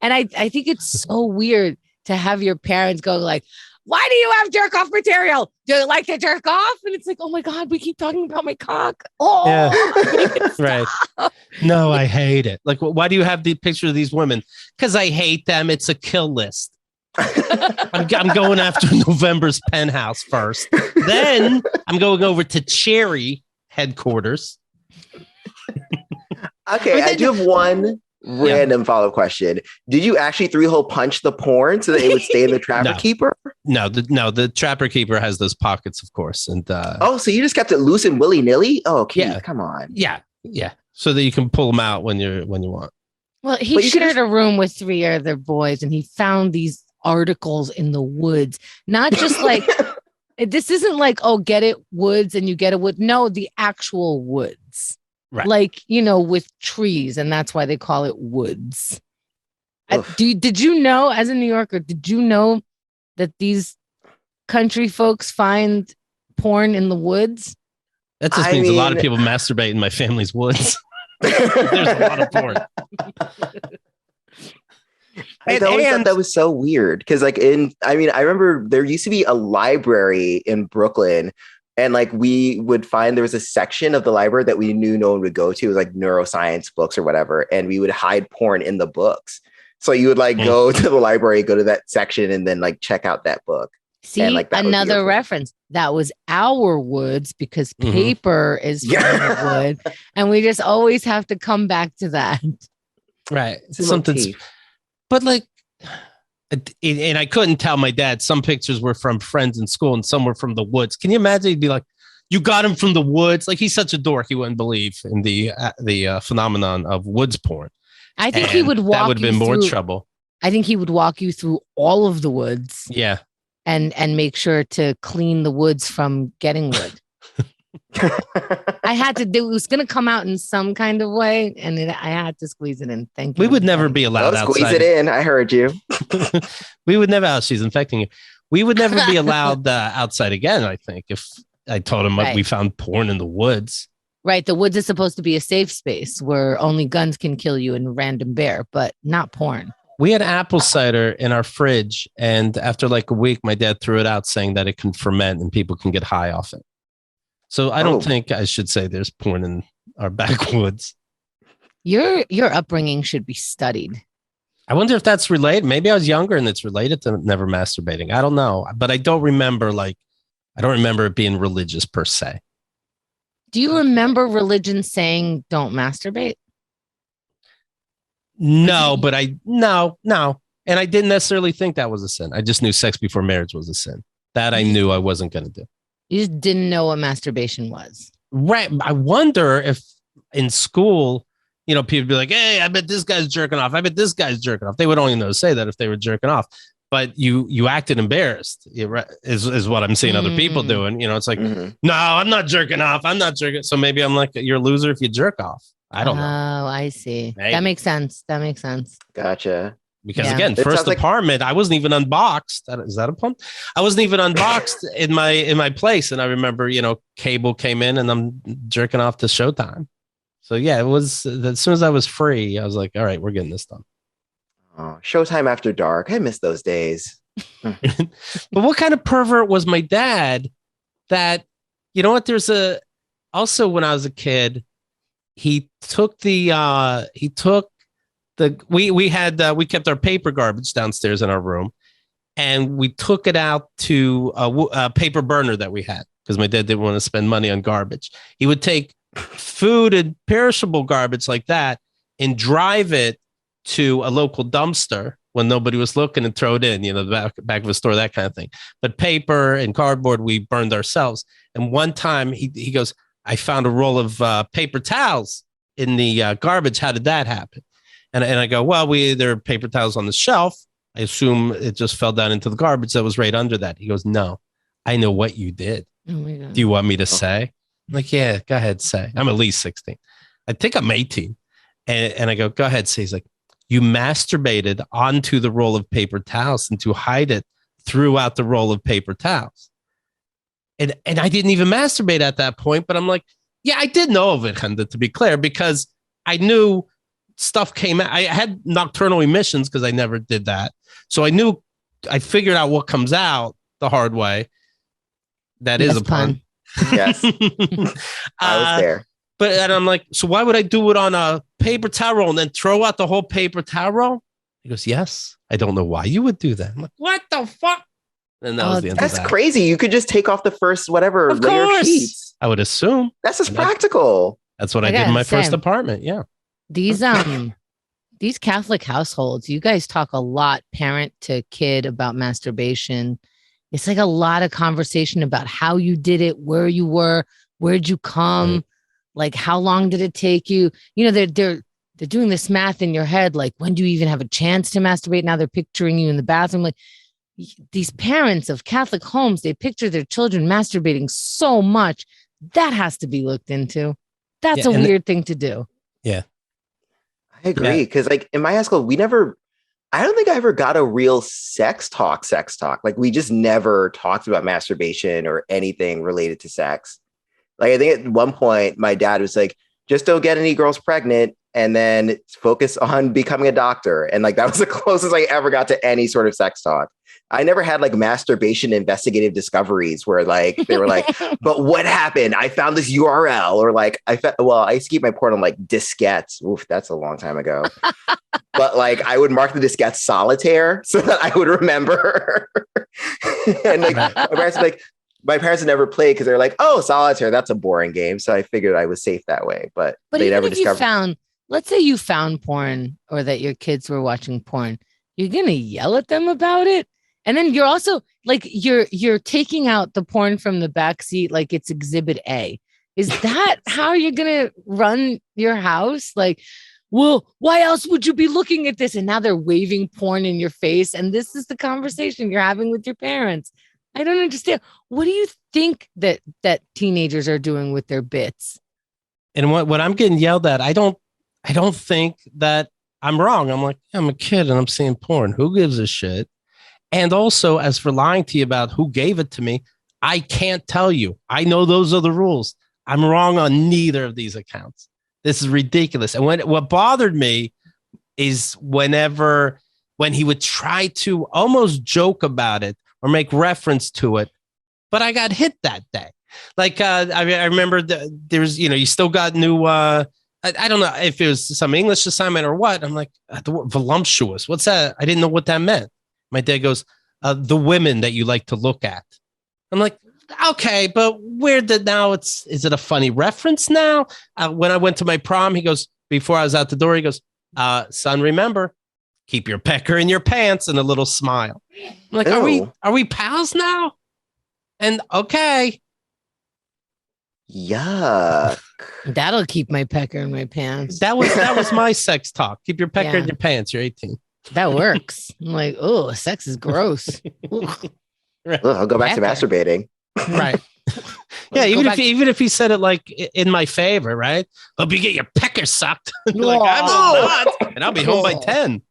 And I think it's so weird to have your parents go like, why do you have jerk off material? Do you like to jerk off? And it's like, oh my God, we keep talking about my cock. Oh, yeah. Right. No, I hate it. Like, why do you have the picture of these women? Because I hate them. It's a kill list. I'm going after November's Penthouse first. Then I'm going over to Cherry headquarters. Okay, I do have one random follow-up question. Did you actually 3-hole punch the porn so that it would stay in the Trapper Keeper? No, the Trapper Keeper has those pockets, of course. And so you just kept it loose and willy-nilly? Oh, Keith, come on. Yeah. So that you can pull them out when you want. Well, he shared a room with 3 other boys, and he found these articles in the woods. Not just like this isn't like, oh, get it woods and you get a wood. No, the actual woods. Right. like, with trees, and that's why they call it woods. Did you know, as a New Yorker, did you know that these country folks find porn in the woods? That just means a lot of people masturbate in my family's woods. There's a lot of porn. I always thought that was so weird because, like, I remember there used to be a library in Brooklyn, and like we would find there was a section of the library that we knew no one would go to. It was like neuroscience books or whatever, and we would hide porn in the books. So you would like go to the library, go to that section, and then like check out that book. See, and, like, another reference. That was our woods because paper is from wood, and we just always have to come back to that. Right. Something. But like, and I couldn't tell my dad. Some pictures were from friends in school and some were from the woods. Can you imagine? He'd be like, you got him from the woods. Like, he's such a dork. He wouldn't believe in the phenomenon of woods porn. I think he would walk. That would have been more trouble. I think he would walk you through all of the woods. Yeah. And make sure to clean the woods from getting wood. I had to do. It was going to come out in some kind of way, and I had to squeeze it in. Thank you. We would never be allowed outside. Squeeze it in. I heard you. We would never. She's infecting you. We would never be allowed outside again. I think if I told him we found porn in the woods. Right. The woods is supposed to be a safe space where only guns can kill you and random bear, but not porn. We had apple cider in our fridge, and after like a week, my dad threw it out saying that it can ferment and people can get high off it. So I don't think I should say there's porn in our backwoods. Your upbringing should be studied. I wonder if that's related. Maybe I was younger and it's related to never masturbating. I don't know, but I don't remember it being religious per se. Do you remember religion saying don't masturbate? No, but no. And I didn't necessarily think that was a sin. I just knew sex before marriage was a sin. That I knew I wasn't going to do. You just didn't know what masturbation was. Right. I wonder if in school, people would be like, hey, I bet this guy's jerking off. I bet this guy's jerking off. They would only know to say that if they were jerking off. But you acted embarrassed is what I'm seeing other people doing. It's like, no, I'm not jerking off. I'm not jerking. So maybe I'm like, you're a loser if you jerk off. I don't know. Oh, I see. Maybe. That makes sense. Gotcha. Because again, first apartment, I wasn't even unboxed. Is that a pun? I wasn't even unboxed in my place. And I remember, cable came in and I'm jerking off to Showtime. So yeah, it was as soon as I was free, I was like, all right, we're getting this done. Oh, Showtime after dark. I miss those days. But what kind of pervert was my dad that, also when I was a kid, we kept our paper garbage downstairs in our room, and we took it out to a paper burner that we had because my dad didn't want to spend money on garbage. He would take food and perishable garbage like that and drive it to a local dumpster when nobody was looking and throw it in, the back of a store, that kind of thing. But paper and cardboard, we burned ourselves. And one time he goes, I found a roll of paper towels in the garbage. How did that happen? And I go, well, there are paper towels on the shelf. I assume it just fell down into the garbage that was right under that. He goes, no, I know what you did. Oh my God. Do you want me to say? I'm like, yeah, go ahead, say. I'm at least 16. I think I'm 18. And I go ahead, say. He's like, you masturbated onto the roll of paper towels and to hide it throughout the roll of paper towels. And I didn't even masturbate at that point, but I'm like, yeah, I did know of it, to be clear, because I knew stuff came out. I had nocturnal emissions because I never did that. So I figured out what comes out the hard way. That is a pun. Yes. I was there. And I'm like, so why would I do it on a paper towel roll and then throw out the whole paper towel roll? He goes, yes. I don't know why you would do that. I'm like, what the fuck? And that was the end of that. That's crazy. You could just take off the first whatever of layer course. of sheets. I would assume. That's just practical. That's what I did in my first apartment. Yeah. These Catholic households, you guys talk a lot parent to kid about masturbation. It's like a lot of conversation about how you did it, where you were, where'd you come, right. Like how long did it take you? They're doing this math in your head, like when do you even have a chance to masturbate? Now they're picturing you in the bathroom. Like these parents of Catholic homes, they picture their children masturbating so much. That has to be looked into. That's a weird thing to do. Yeah. I agree. Because like in my high school, I don't think I ever got a real sex talk. Like we just never talked about masturbation or anything related to sex. Like I think at one point my dad was like, just don't get any girls pregnant and then focus on becoming a doctor. And like that was the closest I ever got to any sort of sex talk. I never had like masturbation investigative discoveries where like they were like, but what happened? I found this URL or like I used to keep my porn on like diskettes. Oof, that's a long time ago. But like I would mark the diskette solitaire so that I would remember. And like my parents had never played because they're like, oh, solitaire, that's a boring game. So I figured I was safe that way. But they never discovered. Let's say you found porn or that your kids were watching porn. You're gonna yell at them about it. And then you're also like you're taking out the porn from the back seat like it's exhibit A. Is that how you're gonna run your house? Like, well, why else would you be looking at this? And now they're waving porn in your face. And this is the conversation you're having with your parents. I don't understand. What do you think that teenagers are doing with their bits? And what I'm getting yelled at, I don't think that I'm wrong. I'm like, I'm a kid and I'm seeing porn. Who gives a shit? And also, as for lying to you about who gave it to me, I can't tell you. I know those are the rules. I'm wrong on neither of these accounts. This is ridiculous. And what bothered me is when he would try to almost joke about it or make reference to it, but I got hit that day. Like I remember there's, you still got new. I don't know if it was some English assignment or what. I'm like, the word voluptuous. What's that? I didn't know what that meant. My dad goes, the women that you like to look at. I'm like, okay, but is it a funny reference now? When I went to my prom, he goes, before I was out the door, he goes, son, remember, keep your pecker in your pants, and a little smile. I'm like, are we pals now? And okay. Yuck. That'll keep my pecker in my pants. That was my sex talk. Keep your pecker in your pants. You're 18. That works. I'm like, oh, sex is gross. Right. I'll go back to masturbating. Right. Yeah, even if he said it like in my favor, right? Hope you get your pecker sucked. Like, I'm not, and I'll be home by 10.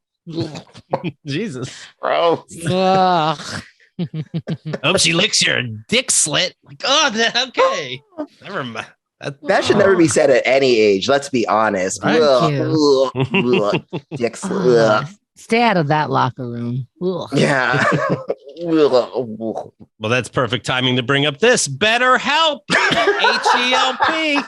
Jesus. Bro. Hope she licks your dick slit. Like, oh, okay. Never mind. That should never be said at any age. Let's be honest. Right. Dick slit. Stay out of that locker room. Ugh. Yeah. Well, that's perfect timing to bring up this. BetterHelp. H-E-L-P.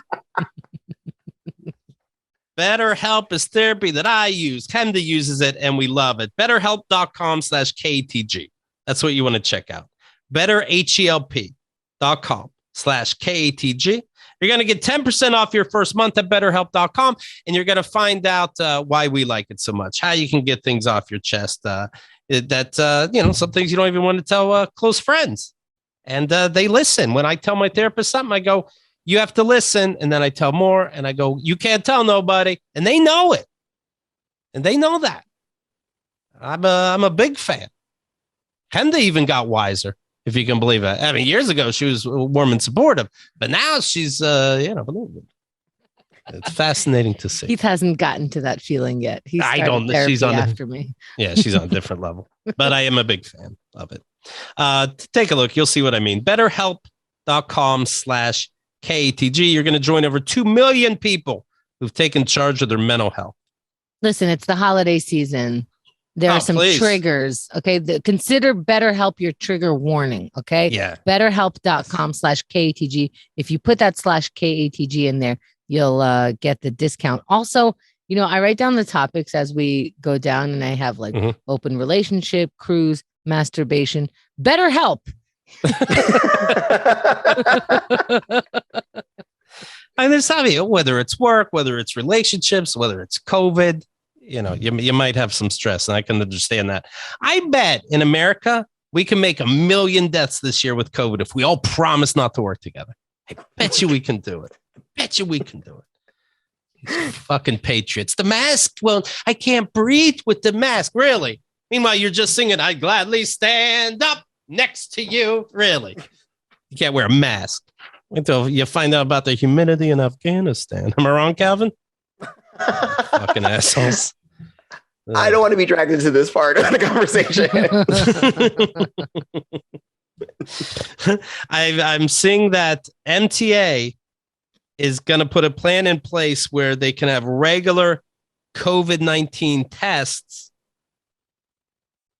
BetterHelp is therapy that I use. Kenda uses it, and we love it. BetterHelp.com/KATG. That's what you want to check out. BetterHelp.com/KATG. You're going to get 10% off your first month at BetterHelp.com, and you're going to find out why we like it so much, how you can get things off your chest, some things you don't even want to tell close friends. And they listen. When I tell my therapist something, I go, you have to listen. And then I tell more, and I go, you can't tell nobody. And they know it. And they know that. I'm a big fan. Kenda even got wiser, if you can believe it. I mean, years ago, she was warm and supportive, but now she's, it's fascinating to see. Keith hasn't gotten to that feeling yet. I don't know. She's on after me. Yeah, she's on a different level, but I am a big fan of it. Take a look. You'll see what I mean. BetterHelp.com/KATG. You're going to join over 2 million people who've taken charge of their mental health. Listen, it's the holiday season. There are some triggers. Okay. Consider BetterHelp your trigger warning. Okay. Yeah. BetterHelp.com/KATG. If you put that /KATG in there, you'll get the discount. Also, I write down the topics as we go down, and I have like open relationship, cruise, masturbation, BetterHelp. And there's something, whether it's work, whether it's relationships, whether it's COVID, you might have some stress, and I can understand that. I bet in America, we can make 1 million deaths this year with COVID if we all promise not to work together. I bet you we can do it. These fucking patriots. The mask. Well, I can't breathe with the mask. Really? Meanwhile, you're just singing, I'd gladly stand up next to you. Really? You can't wear a mask. Until you find out about the humidity in Afghanistan. Am I wrong, Calvin? Fucking assholes. I don't want to be dragged into this part of the conversation. I'm seeing that MTA is going to put a plan in place where they can have regular COVID-19 tests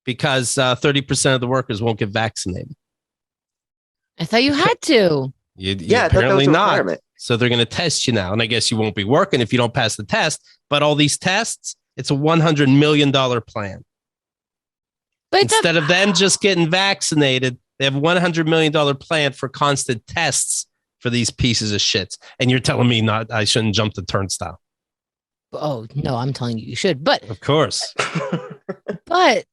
because 30% of the workers won't get vaccinated. I thought you had to. Yeah, apparently not. So they're going to test you now. And I guess you won't be working if you don't pass the test. But all these tests, it's a $100 million plan. But instead of them just getting vaccinated, they have $100 million plan for constant tests for these pieces of shits. And you're telling me I shouldn't jump the turnstile. Oh, no, I'm telling you should. But of course. But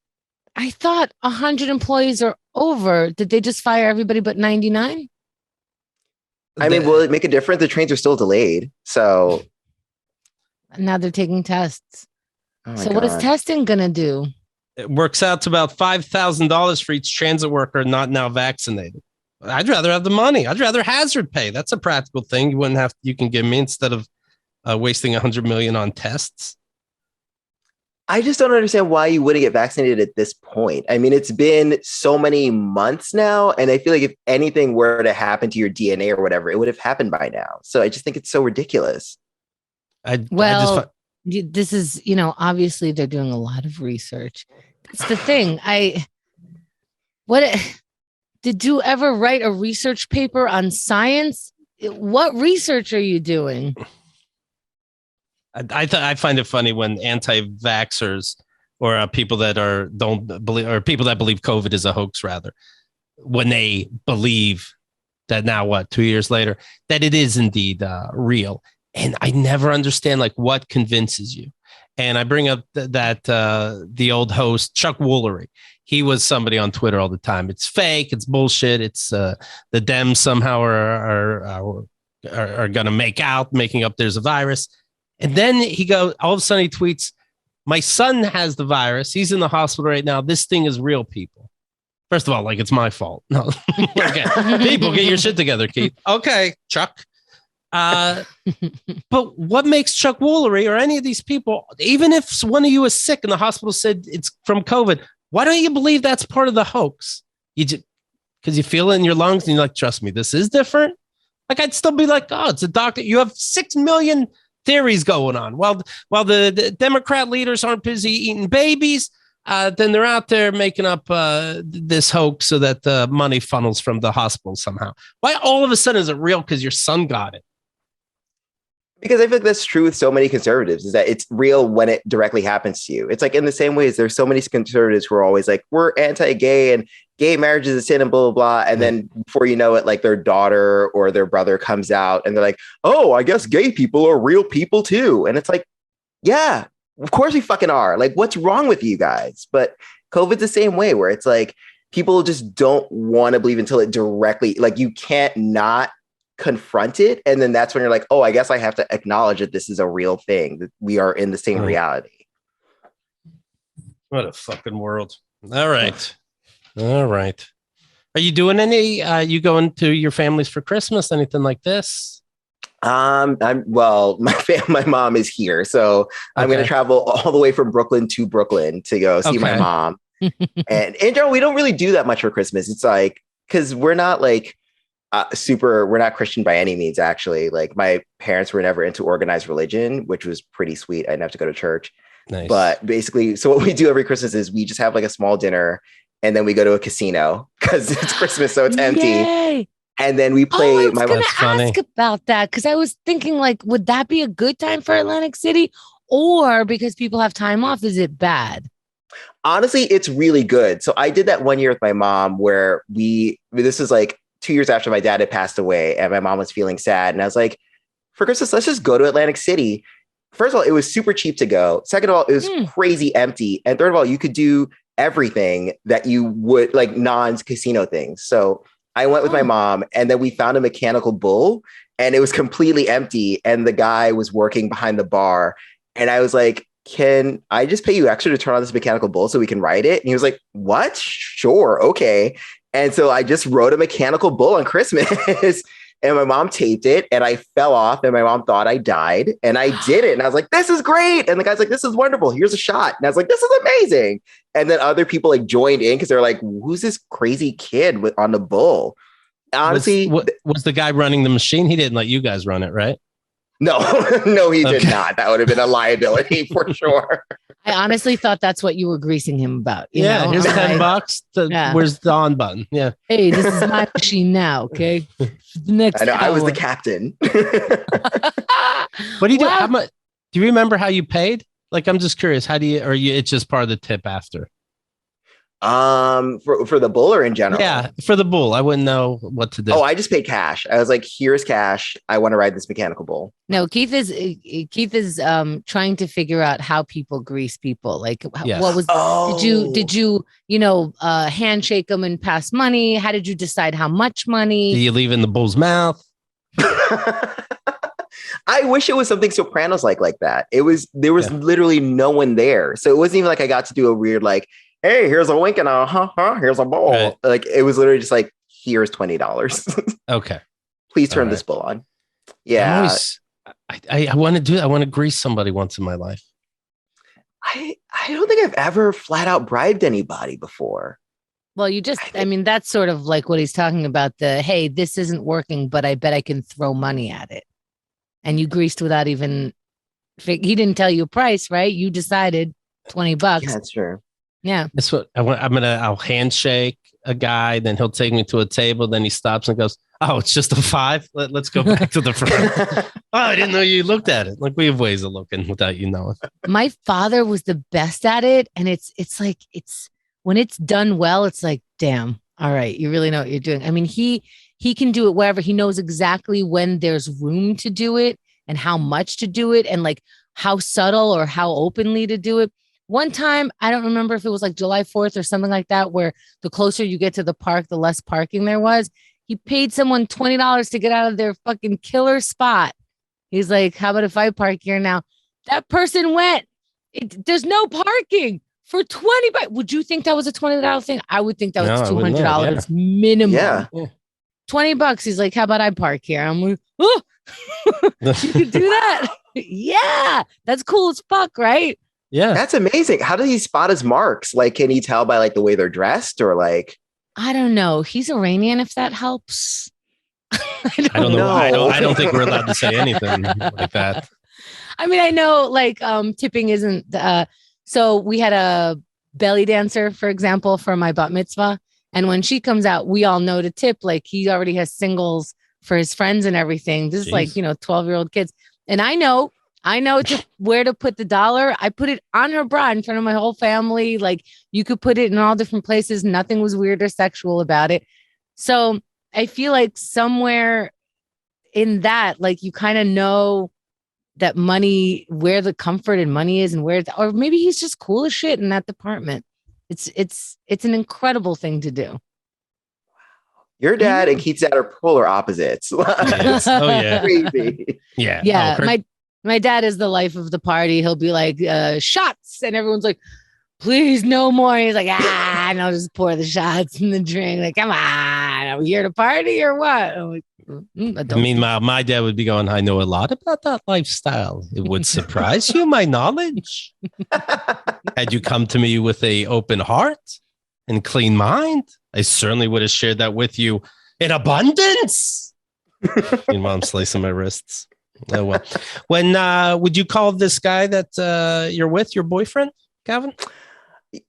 I thought 100 employees are over. Did they just fire everybody but 99? I mean, will it make a difference? The trains are still delayed. So now they're taking tests. Oh so what is testing going to do? It works out to about $5,000 for each transit worker not now vaccinated. I'd rather have the money. I'd rather hazard pay. That's a practical thing. You can give me instead of wasting $100 million on tests. I just don't understand why you wouldn't get vaccinated at this point. I mean, it's been so many months now, and I feel like if anything were to happen to your DNA or whatever, it would have happened by now. So I just think it's so ridiculous. This is, obviously they're doing a lot of research. That's the thing. Did you ever write a research paper on science? What research are you doing? I find it funny when anti-vaxxers or people that don't believe, or people that believe COVID is a hoax, rather, when they believe that now 2 years later, that it is indeed real. And I never understand what convinces you. And I bring up that the old host, Chuck Woolery, he was somebody on Twitter all the time. It's fake. It's bullshit. It's the Dems somehow are going to making up there's a virus. And then all of a sudden he tweets, my son has the virus. He's in the hospital right now. This thing is real, people. First of all, it's my fault. No, okay. People, get your shit together, Keith. Okay, Chuck. But what makes Chuck Woolery or any of these people, even if one of you is sick and the hospital said it's from COVID, why don't you believe that's part of the hoax? Because you feel it in your lungs and you're like, trust me, this is different. I'd still be like, oh, it's a doctor. You have 6 million theories going on. While the Democrat leaders aren't busy eating babies, then they're out there making up this hoax so that money funnels from the hospital somehow. Why all of a sudden is it real because your son got it? Because I feel like that's true with so many conservatives, is that it's real when it directly happens to you. It's in the same way as there's so many conservatives who are always like, we're anti-gay and gay marriage is a sin and blah, blah, blah. And then before you know it, their daughter or their brother comes out and they're like, oh, I guess gay people are real people too. And it's like, yeah, of course we fucking are. What's wrong with you guys? But COVID's the same way where it's people just don't want to believe until it directly, you can't not confront it, and then that's when you're like, oh, I guess I have to acknowledge that this is a real thing, that we are in the same reality. What a fucking world. All right. Are you doing any you going to your families for Christmas, anything like this? My mom is here, so I'm going to travel all the way from Brooklyn to Brooklyn to go see my mom. And in general, we don't really do that much for Christmas. It's because we're not we're not Christian by any means, actually. My parents were never into organized religion, which was pretty sweet. I didn't have to go to church. Nice. But basically, so what we do every Christmas is we just have a small dinner and then we go to a casino because it's Christmas, so it's empty. Yay. And then we play. I was going to ask about that because I was thinking, would that be a good time for Atlantic City, or because people have time off, is it bad? Honestly, it's really good. So I did that one year with my mom where this is 2 years after my dad had passed away and my mom was feeling sad. And I was like, for Christmas, let's just go to Atlantic City. First of all, it was super cheap to go. Second of all, it was crazy empty. And third of all, you could do everything that you would non-casino things. So I went with my mom and then we found a mechanical bull and it was completely empty. And the guy was working behind the bar. And I was like, can I just pay you extra to turn on this mechanical bull so we can ride it? And he was like, what? Sure. Okay. And so I just rode a mechanical bull on Christmas and my mom taped it, and I fell off, and my mom thought I died, and I did it. And I was like, this is great. And the guy's like, this is wonderful. Here's a shot. And I was like, this is amazing. And then other people like joined in because they're like, who's this crazy kid on the bull? Honestly, was the guy running the machine? He didn't let you guys run it, right? No, no, he did not. That would have been a liability for sure. I honestly thought that's what you were greasing him about. You Yeah, know? here's I'm $10. Where's the on button? Yeah. Hey, this is my machine now. Okay. Next I know. hour. I was the captain. What do you do? How much? Do you remember how you paid? Like, I'm just curious. How do you? Or it's just part of the tip after? For the bull or in general? Yeah, for the bull. I wouldn't know what to do. Oh, I just paid cash. I was like, here's cash. I want to ride this mechanical bull. No, Keith is trying to figure out how people grease people. Like, what was? Did you handshake them and pass money? How did you decide how much money? Do you leave in the bull's mouth? I wish it was something Sopranos like that. There was literally no one there, so it wasn't even like I got to do a weird like, hey, here's a wink and here's a bowl. Right. Like it was literally just like, here's $20. Okay. Please turn this bull on. Yeah. I want to do that. I want to grease somebody once in my life. I don't think I've ever flat out bribed anybody before. Well, that's sort of like what he's talking about. Hey, this isn't working, but I bet I can throw money at it. And you greased without even, he didn't tell you a price, right? You decided $20. Yeah, that's true. Yeah. That's what I want. I'll handshake a guy, then he'll take me to a table. Then he stops and goes, oh, it's just a $5. Let's go back to the front. Oh, I didn't know you looked at it. Like we have ways of looking without you knowing. My father was the best at it. And it's like, when it's done well, it's like, damn, all right. You really know what you're doing. I mean, he can do it wherever. He knows exactly when there's room to do it and how much to do it and like how subtle or how openly to do it. One time, I don't remember if it was like July 4th or something like that, where the closer you get to the park, the less parking there was. He paid someone $20 to get out of their fucking killer spot. He's like, how about if I park here now? That person went. There's no parking for $20. Would you think that was a $20 thing? I would think that was $200 minimum. Yeah. $20. He's like, how about I park here? I'm like, oh, you could do that. Yeah. That's cool as fuck, right? Yeah. That's amazing. How does he spot his marks? Like, can he tell by like the way they're dressed or like? I don't know. He's Iranian, if that helps. I don't know. I don't think we're allowed to say anything like that. I mean, I know like tipping isn't so we had a belly dancer, for example, for my bat mitzvah. And when she comes out, we all know to tip. Like he already has singles for his friends and everything. This is like, 12-year-old kids. And I know where to put the dollar. I put it on her bra in front of my whole family. Like you could put it in all different places. Nothing was weird or sexual about it. So I feel like somewhere in that, like you kind of know that money, where the comfort and money is and or maybe he's just cool as shit in that department. It's an incredible thing to do. Your dad and Keith's dad are polar opposites. Yes. Oh yeah. Crazy. Yeah. Yeah. My dad is the life of the party. He'll be like, shots. And everyone's like, please, no more. He's like, and I'll just pour the shots and the drink. Like, come on. Are we here to party or what? I'm like, Meanwhile, my dad would be going, I know a lot about that lifestyle. It would surprise you, my knowledge. Had you come to me with an open heart and clean mind, I certainly would have shared that with you in abundance. Meanwhile, I'm slicing my wrists. Oh, well. When would you call this guy that you're with your boyfriend, Calvin?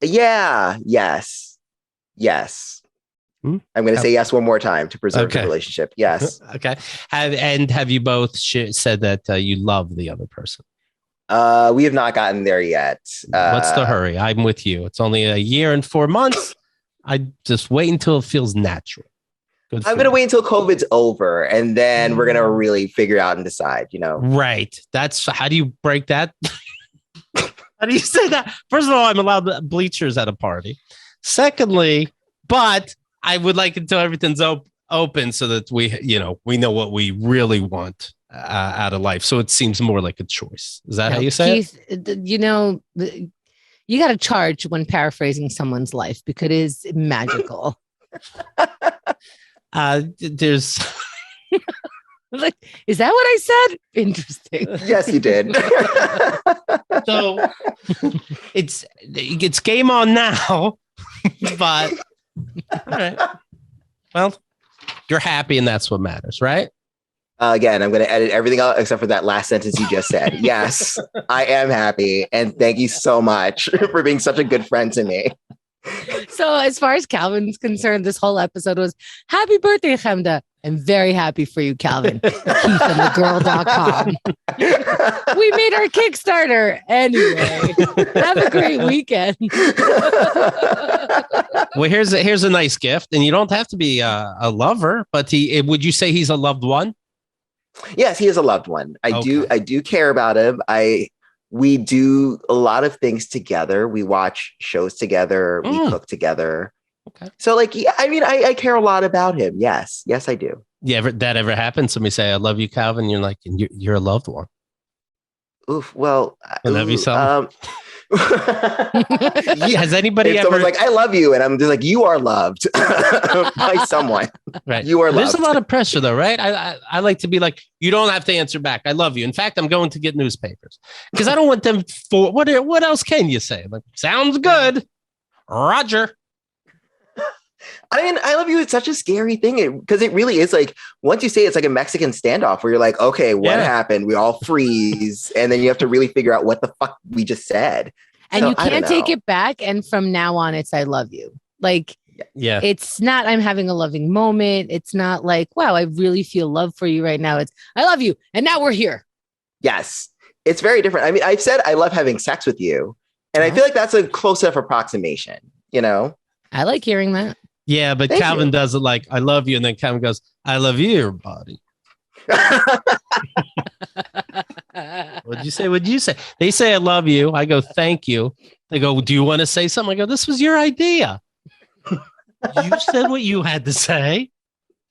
Yeah. Yes. I'm going to say yes one more time to preserve the relationship. Yes. Okay. Have you both said that you love the other person? We have not gotten there yet. What's the hurry? I'm with you. It's only a year and 4 months. I just wait until it feels natural. I'm going to wait until COVID's over and then we're going to really figure out and decide, Right. That's how do you break that? How do you say that? First of all, I'm allowed bleachers at a party. Secondly, but I would like until everything's open so that we know what we really want out of life. So it seems more like a choice. Is that how you say it? You got to charge when paraphrasing someone's life because it is magical. There's Like, is that what I said? Interesting. Yes, you did. So it's game on now, but all right. Well, you're happy and that's what matters, right? Again, I'm going to edit everything out except for that last sentence you just said. Yes, I am happy. And thank you so much for being such a good friend to me. So as far as Calvin's concerned, this whole episode was happy birthday, Chemda. I'm very happy for you, Calvin. KeithAndTheGirl.com. We made our Kickstarter. Anyway, have a great weekend. Well, here's a nice gift. And you don't have to be a lover, but would you say he's a loved one? Yes, he is a loved one. I do care about him. We do a lot of things together. We watch shows together. We cook together. Okay. So like, yeah, I mean, I care a lot about him. Yes. Yes, I do. Yeah. That ever happened? Somebody say, I love you, Calvin. You're like, you're a loved one. Oof. Well, I love you so. Has anybody ever like, I love you? And I'm just like, you are loved by someone. Right. You are loved. There's a lot of pressure though, right? I like to be like, you don't have to answer back. I love you. In fact, I'm going to get newspapers because I don't want them for what else can you say? Like, sounds good. Roger. I mean, I love you. It's such a scary thing because it really is like, once you say it's like a Mexican standoff where you're like, okay, what happened? We all freeze. And then you have to really figure out what the fuck we just said. And so, you can't take it back. And from now on, it's, I love you. Like, yeah, it's not, I'm having a loving moment. It's not like, wow, I really feel love for you right now. It's, I love you. And now we're here. Yes. It's very different. I mean, I've said, I love having sex with you. And I feel like that's a close enough approximation, you know? I like hearing that. Yeah, but Calvin does it like, I love you. And then Calvin goes, I love you, your body. What'd you say? They say, I love you. I go, thank you. They go, do you want to say something? I go, this was your idea. You said what you had to say.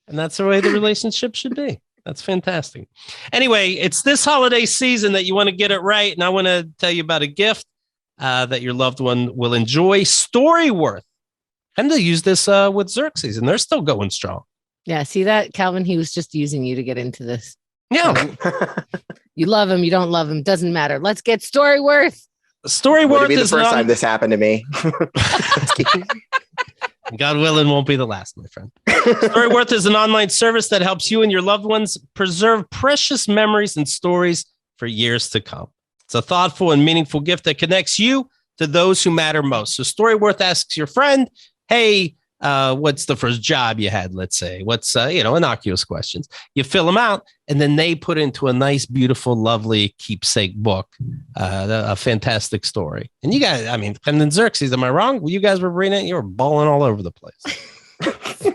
And that's the way the relationship should be. That's fantastic. Anyway, it's this holiday season that you want to get it right. And I want to tell you about a gift that your loved one will enjoy. Storyworth. And they use this with Xerxes, and they're still going strong. Yeah, see that, Calvin? He was just using you to get into this. Yeah. You love him, you don't love him, doesn't matter. Let's get Storyworth. Storyworth is the first time this happened to me. God willing, won't be the last, my friend. Storyworth is an online service that helps you and your loved ones preserve precious memories and stories for years to come. It's a thoughtful and meaningful gift that connects you to those who matter most. So Storyworth asks your friend, hey, what's the first job you had? Let's say, what's, innocuous questions. You fill them out and then they put into a nice, beautiful, lovely keepsake book, a fantastic story. And you guys, I mean, and then Xerxes, am I wrong? Well, you guys were reading it. You were balling all over the place. All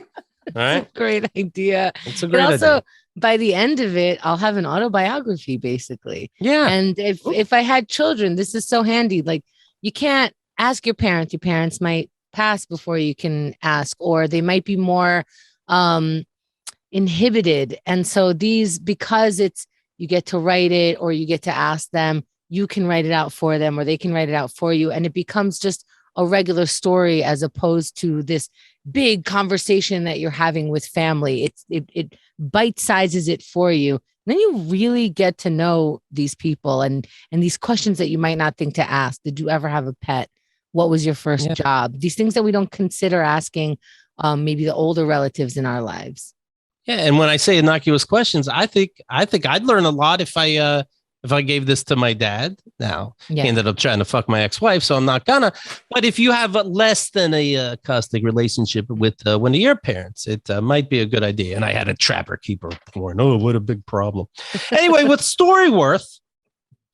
right. Great idea. It's a great idea. By the end of it, I'll have an autobiography, basically. Yeah. And if I had children, this is so handy. Like, you can't ask your parents. Your parents might pass before you can ask, or they might be more inhibited. And so because you get to write it or you get to ask them, you can write it out for them or they can write it out for you. And it becomes just a regular story as opposed to this big conversation that you're having with family. It bite sizes it for you. And then you really get to know these people and these questions that you might not think to ask. Did you ever have a pet? What was your first job? These things that we don't consider asking maybe the older relatives in our lives. Yeah. And when I say innocuous questions, I think I'd learn a lot if I gave this to my dad. Now, he ended up trying to fuck my ex-wife, so I'm not gonna. But if you have less than a caustic relationship with one of your parents, it might be a good idea. And I had a trapper keeper porn. Oh, what a big problem. Anyway, with Storyworth,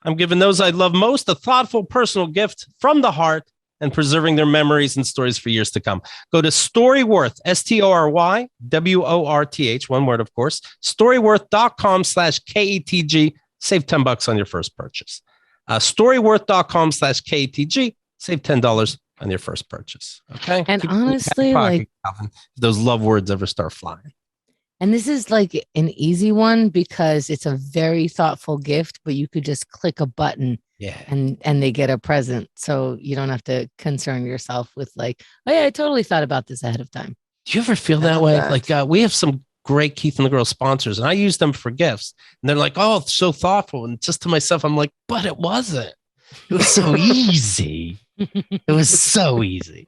I'm giving those I love most a thoughtful personal gift from the heart and preserving their memories and stories for years to come. Go to Storyworth, STORYWORTH, one word, of course, storyworth.com/KATG. Save $10 on your first purchase. Storyworth.com/KATG. Save $10 on your first purchase. Okay. And honestly, like, Calvin, if those love words ever start flying. And this is like an easy one because it's a very thoughtful gift, but you could just click a button and they get a present. So you don't have to concern yourself with like, oh yeah, I totally thought about this ahead of time. Do you ever feel that way? Like we have some great Keith and the Girl sponsors, and I use them for gifts. And they're like, oh, it's so thoughtful. And just to myself, I'm like, but it wasn't. It was so easy. It was so easy.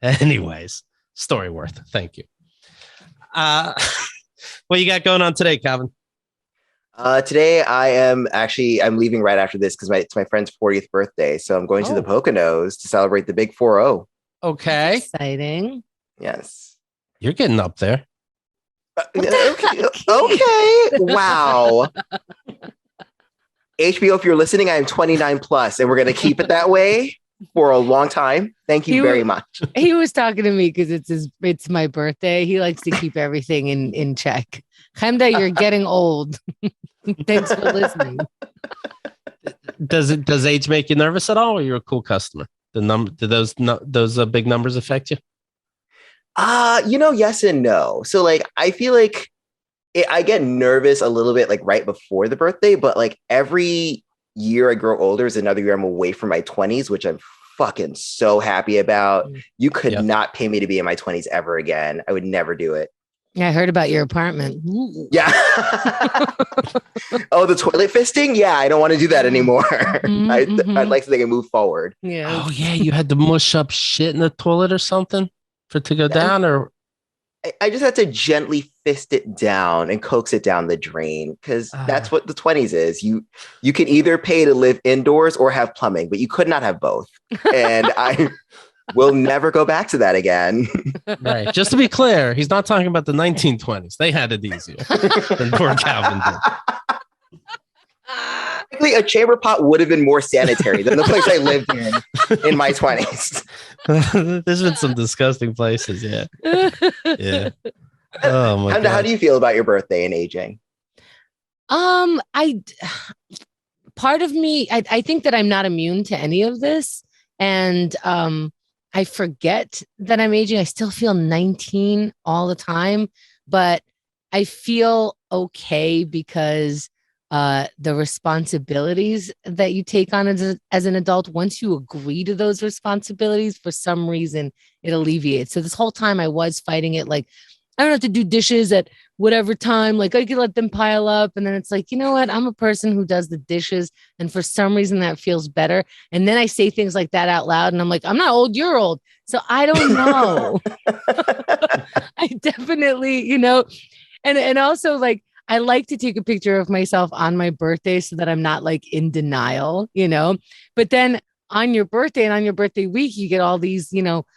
Anyways, story worth. Thank you. What you got going on today, Calvin? Today I'm leaving right after this because it's my friend's 40th birthday. So I'm going to the Poconos to celebrate the big 4-0. Okay. Exciting. Yes. You're getting up there. Okay. Wow. HBO, if you're listening, I am 29 plus, and we're going to keep it that way for a long time. Thank you very much. He was talking to me because it's my birthday. He likes to keep everything in check. Chemda, you're getting old. Thanks for listening. Does age make you nervous at all, or you're a cool customer? Do those big numbers affect you? Yes and no. So like, I feel like I get nervous a little bit like right before the birthday, but like every year I grow older is another year I'm away from my 20s, which I'm fucking so happy about. You could not pay me to be in my 20s ever again. I would never do it. Yeah, I heard about your apartment. Yeah. Oh, the toilet fisting? Yeah, I don't want to do that anymore. I'd like to think I move forward. Yeah. Oh yeah, you had to mush up shit in the toilet or something for it to go down, or I just had to gently fist it down and coax it down the drain, because that's what the 20s is. You can either pay to live indoors or have plumbing, but you could not have both. And I will never go back to that again. Right. Just to be clear, he's not talking about the 1920s. They had it easier than poor Calvin did. A chamber pot would have been more sanitary than the place I lived in my 20s. There's been some disgusting places. Yeah. Yeah. Oh my God. How do you feel about your birthday and aging? Part of me, I think that I'm not immune to any of this. And I forget that I'm aging. I still feel 19 all the time, but I feel okay because the responsibilities that you take on as an adult, once you agree to those responsibilities, for some reason, it alleviates. So this whole time I was fighting it. Like, I don't have to do dishes at whatever time. Like, I could let them pile up. And then it's like, you know what? I'm a person who does the dishes. And for some reason that feels better. And then I say things like that out loud. And I'm like, I'm not old, you're old. So I don't know. I definitely, and also like, I like to take a picture of myself on my birthday so that I'm not like in denial, but then on your birthday and on your birthday week, you get all these, timeline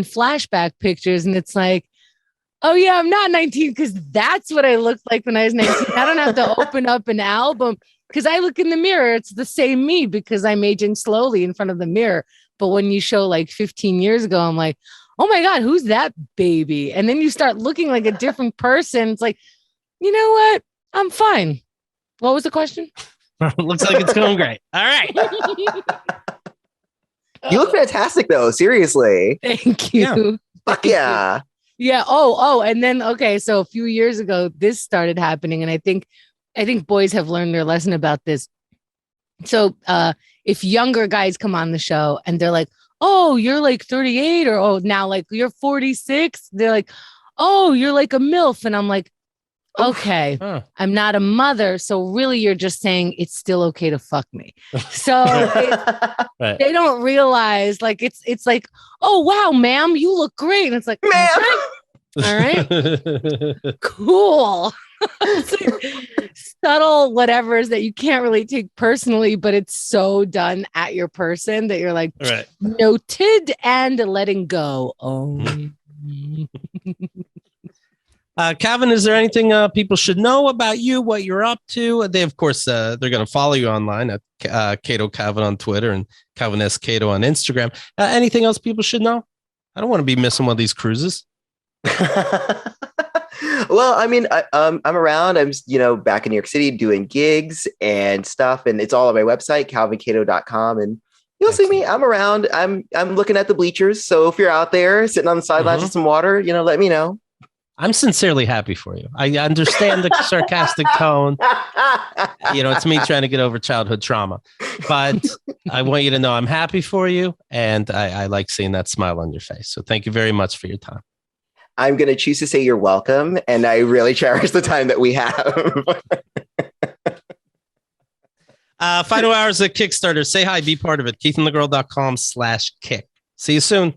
flashback pictures. And it's like, oh yeah, I'm not 19 because that's what I looked like when I was 19. I don't have to open up an album because I look in the mirror. It's the same me because I'm aging slowly in front of the mirror. But when you show like 15 years ago, I'm like, oh my God, who's that baby? And then you start looking like a different person. It's like, you know what? I'm fine. What was the question? Looks like it's going great. All right. You look fantastic though. Seriously. Thank you. Yeah. Fuck yeah. Yeah. Oh, and then, okay. So a few years ago, this started happening. And I think boys have learned their lesson about this. So if younger guys come on the show and they're like, oh, you're like 38 or, oh, now like you're 46. They're like, oh, you're like a MILF. And I'm like, okay, I'm not a mother. So really you're just saying it's still okay to fuck me. So right. They don't realize like, it's like, oh, wow, ma'am, you look great. And it's like, ma'am. All right, cool. Subtle whatevers that you can't really take personally, but it's so done at your person that you're like, right. Noted and letting go. Oh. Calvin, is there anything people should know about you, what you're up to? They, of course, they're going to follow you online at Cato Calvin on Twitter and Calvin S. Cato on Instagram. Anything else people should know? I don't want to be missing one of these cruises. Well, I mean, I'm around. I'm, back in New York City doing gigs and stuff. And it's all on my website, calvincato.com. And you'll see me. I'm around. I'm looking at the bleachers. So if you're out there sitting on the sidelines with some water, let me know. I'm sincerely happy for you. I understand the sarcastic tone. It's me trying to get over childhood trauma. But I want you to know I'm happy for you. And I like seeing that smile on your face. So thank you very much for your time. I'm going to choose to say you're welcome. And I really cherish the time that we have. Final hours at Kickstarter. Say hi, be part of it. KeithandTheGirl.com/kick. See you soon.